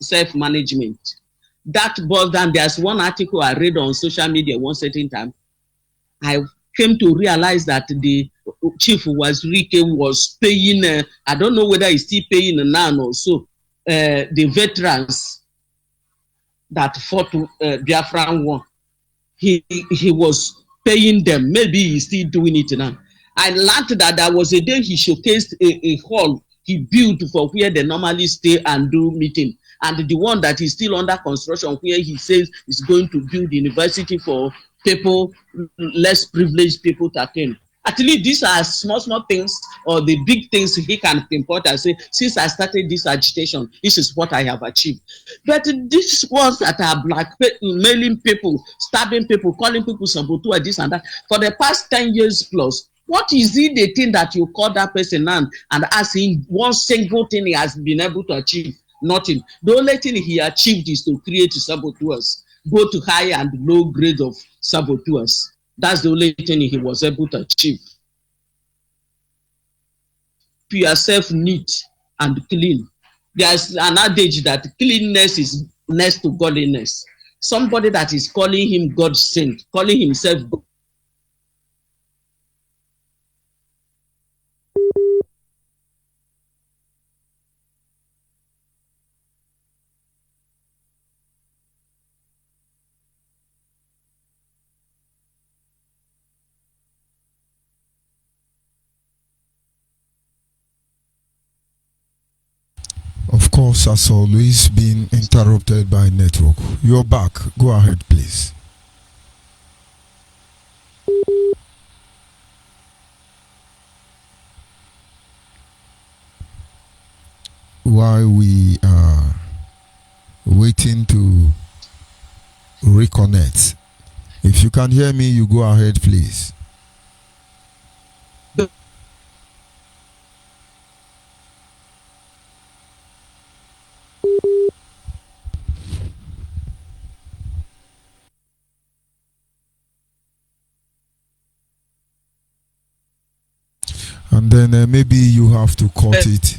That boils down. There's one article I read on social media one certain time. I came to realize that the chief was paying, I don't know whether he's still paying now or so, the veterans that fought Biafra war. He was paying them. Maybe he's still doing it now. I learned that there was a day he showcased a hall he built for where they normally stay and do meeting. And the one that is still under construction, where he says is going to build university for people, less privileged people to attend. At least these are small things, or the big things he can pinpoint and say, since I started this agitation, this is what I have achieved. But these ones that are blackmailing people, stabbing people, calling people saboteur, this and that, for the past 10 years plus, what is it the thing that you call that person and ask him one single thing he has been able to achieve? Nothing. The only thing he achieved is to create saboteurs, both high and low grade of saboteurs. That's the only thing he was able to achieve. Keep yourself neat and clean. There's an adage that cleanness is next to godliness. Somebody that is calling him God sent, calling himself God. Of course, as always, been interrupted by network. You're back. Go ahead, please. While we are waiting to reconnect, if you can hear me, you go ahead, please. And then maybe you have to cut it.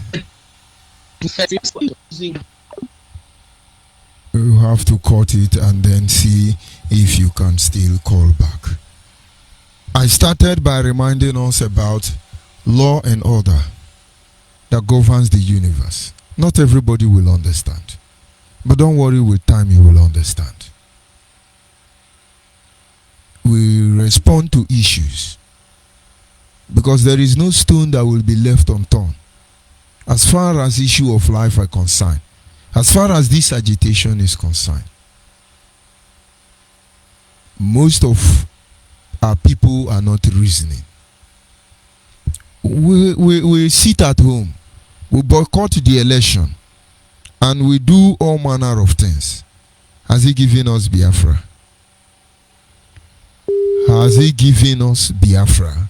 You have to cut it and then see if you can still call back. I started by reminding us about law and order that governs the universe. Not everybody will understand. But don't worry, with time you will understand. We respond to issues, because there is no stone that will be left unturned. As far as issue of life are concerned, as far as this agitation is concerned, most of our people are not reasoning. We sit at home, we boycott the election, and we do all manner of things. Has he given us Biafra? Has he given us Biafra?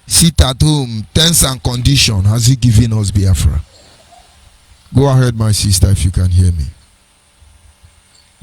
Sit at home, tense and condition. Has he given us Biafra? Go ahead, my sister, if you can hear me.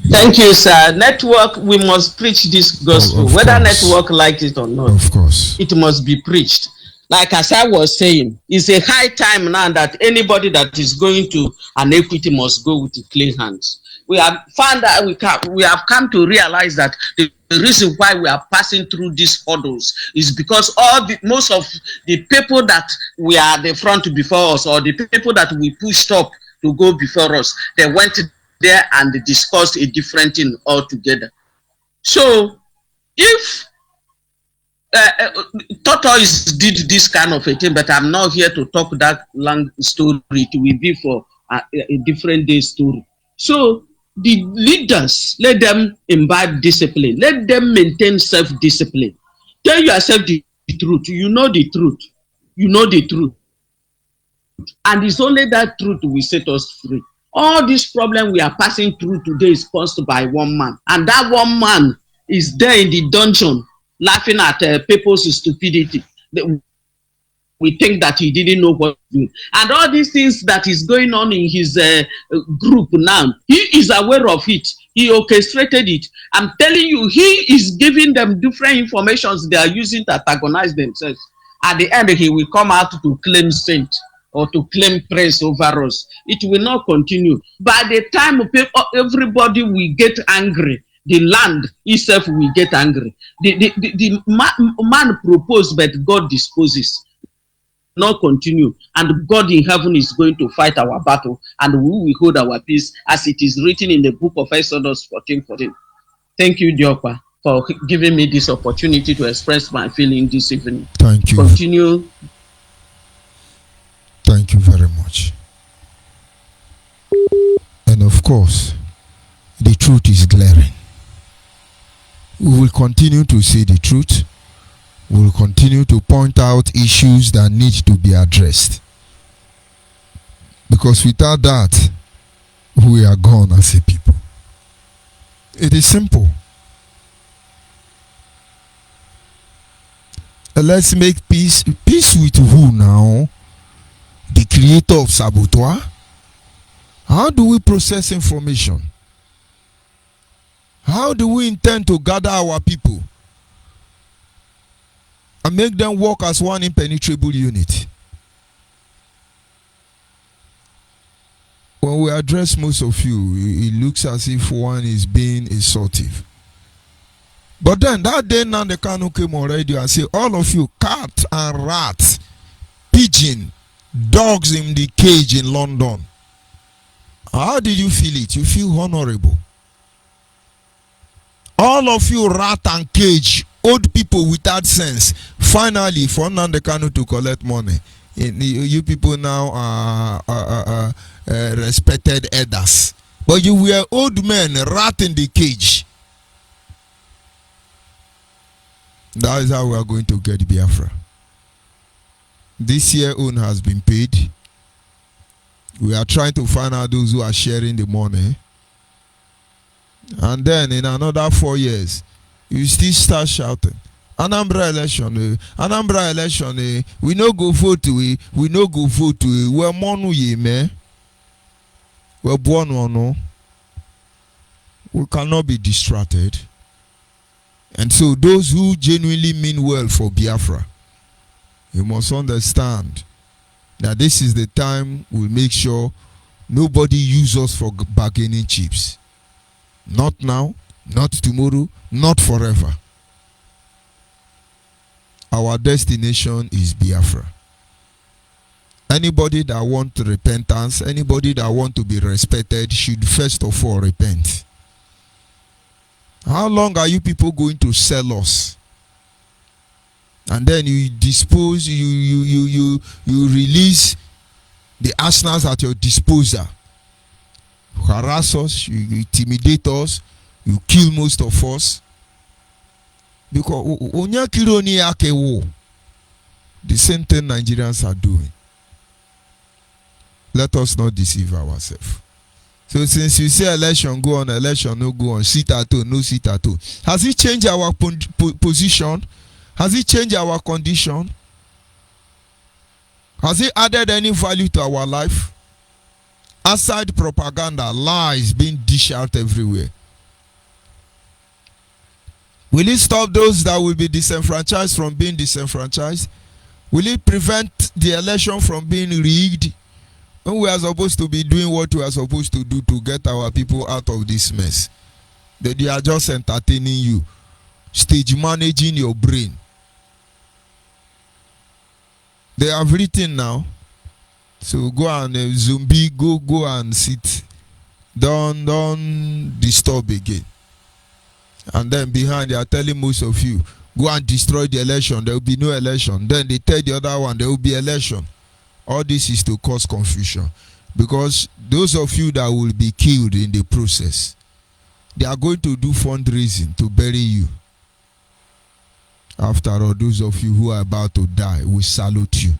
Thank you, sir. Network, we must preach this gospel. Whether course. network likes it or not. Of course. It must be preached. like as I was saying, it's a high time now that anybody that is going to an equity must go with clean hands. We have found that we have come to realize that the reason why we are passing through these hurdles is because most of the people that we are the front before us, or the people that we pushed up to go before us, they went there and discussed a different thing altogether. So if Tortoise did this kind of a thing, but I'm not here to talk that long story. It will be for a different day story. So the leaders, let them imbibe discipline. Let them maintain self-discipline. Tell yourself the truth. You know the truth. You know the truth. And it's only that truth will set us free. All this problem we are passing through today is caused by one man. And that one man is there in the dungeon laughing at people's stupidity. We think that he didn't know what to do. And all these things that is going on in his group now, he is aware of it. He orchestrated it. I'm telling you, he is giving them different informations they are using to antagonize themselves. At the end, he will come out to claim saint or to claim praise over us. It will not continue. By the time everybody will get angry, the land itself will get angry. The man proposed, but God disposes. Not continue, and God in heaven is going to fight our battle, and we will hold our peace, as it is written in the book of Exodus 14:14. Thank you, Diokwa, for giving me this opportunity to express my feeling this evening. Thank you. Continue. Thank you very much. And of course, the truth is glaring. We will continue to say the truth. We will continue to point out issues that need to be addressed. Because without that, we are gone as a people. It is simple. Let's make peace. Peace with who now? The creator of saboteur? How do we process information? How do we intend to gather our people and make them work as one impenetrable unit? When we address most of you, it looks as if one is being assertive. But then that day Nnamdi Kanu came on radio and said, all of you, cat and rat, pigeon, dogs in the cage in London. How did you feel it? You feel honorable. All of you, rat and cage, old people without sense, finally for Nnamdi Kanu to collect money. You people now are respected elders. But you were old men, rat in the cage. That is how we are going to get Biafra. This year own has been paid. We are trying to find out those who are sharing the money. And then in another 4 years, you still start shouting, Anambra election, Anambra election, we no go vote, we no go vote, we're monu ye me. We're born or no. We cannot be distracted. And so those who genuinely mean well for Biafra, you must understand that this is the time we'll make sure nobody uses us for bargaining chips. Not now, not tomorrow, not forever. Our destination is Biafra. Anybody that wants repentance, anybody that wants to be respected should first of all repent. How long are you people going to sell us? And then you dispose, you release the arsenals at your disposal. You harass us, you intimidate us, you kill most of us. Because the same thing Nigerians are doing. Let us not deceive ourselves. So since you say election go on, election no go on, sit at home, no sit at home, has it changed our position? Has it changed our condition? Has it added any value to our life? Aside propaganda, lies being dished out everywhere. Will it stop those that will be disenfranchised from being disenfranchised? Will it prevent the election from being rigged? When we are supposed to be doing what we are supposed to do to get our people out of this mess, they are just entertaining you, stage managing your brain. They have written now, so go and zombie, go and sit. Don't disturb again. And then behind they are telling most of you, go and destroy the election. There will be no election. Then they tell the other one there will be election. All this is to cause confusion, because those of you that will be killed in the process, they are going to do fundraising to bury you. After all, those of you who are about to die, we salute you.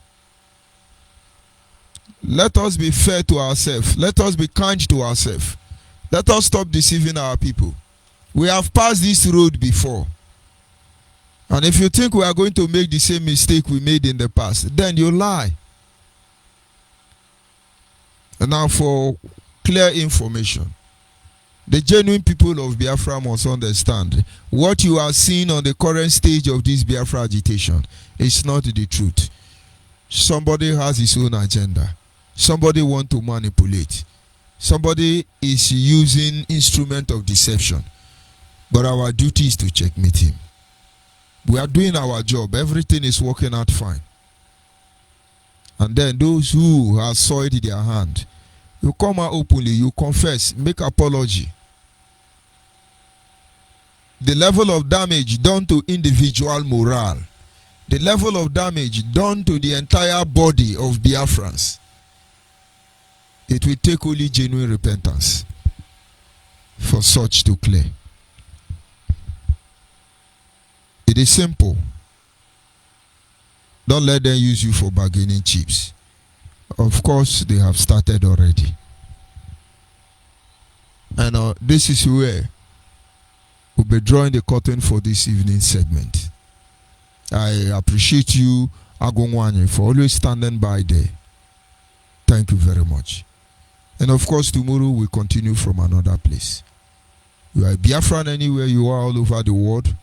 Let us be fair to ourselves. Let us be kind to ourselves. Let us stop deceiving our people. We have passed this road before. And if you think we are going to make the same mistake we made in the past, then you lie. And now for clear information, the genuine people of Biafra must understand what you are seeing on the current stage of this Biafra agitation is not the truth. Somebody has his own agenda. Somebody wants to manipulate. Somebody is using instrument of deception. But our duty is to checkmate him. We are doing our job. Everything is working out fine. And then those who have soiled their hand, you come out openly, you confess, make apology. The level of damage done to individual morale, the level of damage done to the entire body of Biafrans, it will take only genuine repentance for such to clear. It is simple. Don't let them use you for bargaining chips. Of course, they have started already. And this is where we'll be drawing the curtain for this evening's segment. I appreciate you, Agongwanye, for always standing by there. Thank you very much. And of course, tomorrow we'll continue from another place. You are a Biafran anywhere you are all over the world.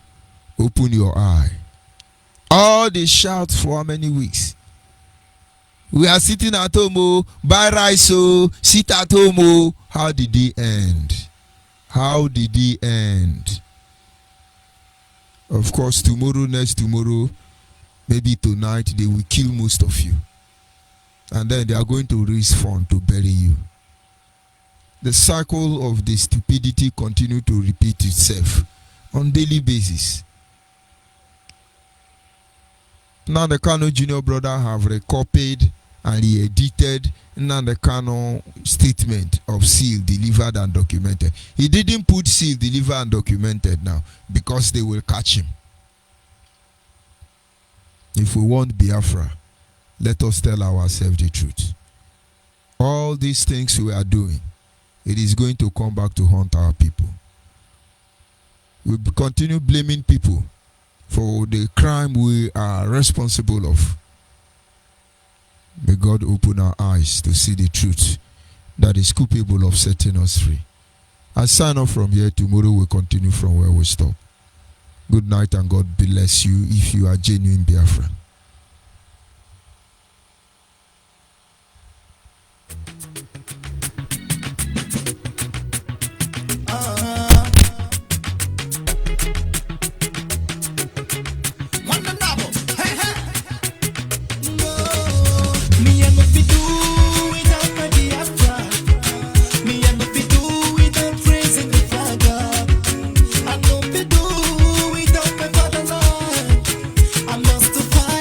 Open your eye. All the shouts for how many weeks? We are sitting at home, oh, buy rice, oh, sit at home, oh. How did it end? How did it end? Of course, tomorrow, next tomorrow, maybe tonight, they will kill most of you. And then they are going to raise funds to bury you. The cycle of the stupidity continue to repeat itself on daily basis. Now the Kano junior brother have recopied and he edited now the Kano statement of seal delivered and documented. He didn't put seal delivered and documented now because they will catch him. If we want Biafra, let us tell ourselves the truth. All these things we are doing, it is going to come back to haunt our people. We continue blaming people for the crime we are responsible of. May God open our eyes to see the truth that is capable of setting us free. I sign off from here. Tomorrow we'll continue from where we stop. Good night and God bless you if you are genuine Biafran. I must fight.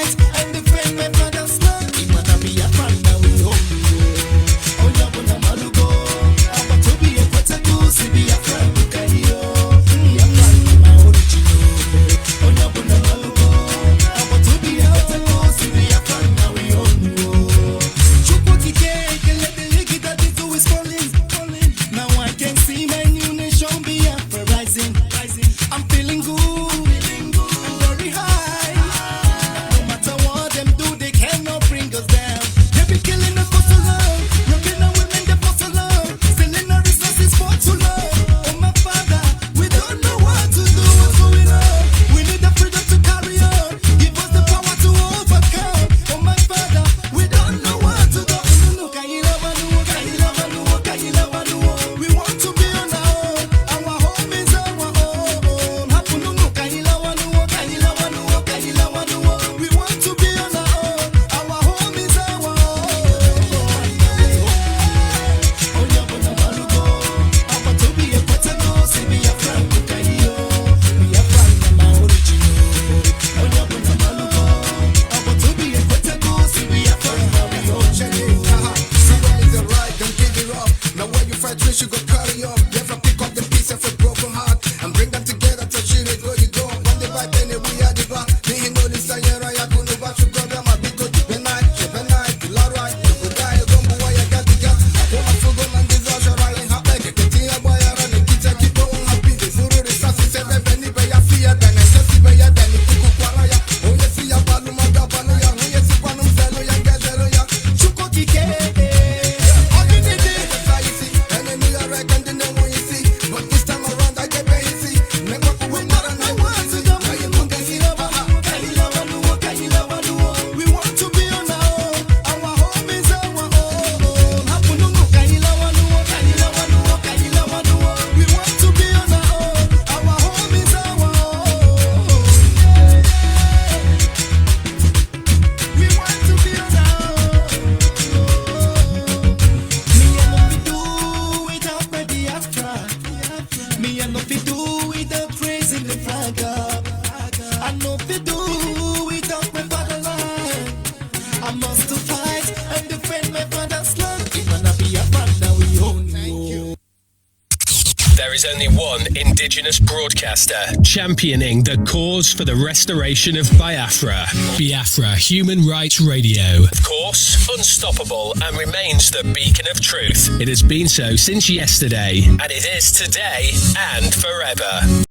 know if you do without my fatherland. I must to fight and defend my father's land. Even a Biafra now we own you. There is only one indigenous broadcaster championing the cause for the restoration of Biafra. Biafra Human Rights Radio. Of course, unstoppable and remains the beacon of truth. It has been so since yesterday, and it is today and forever.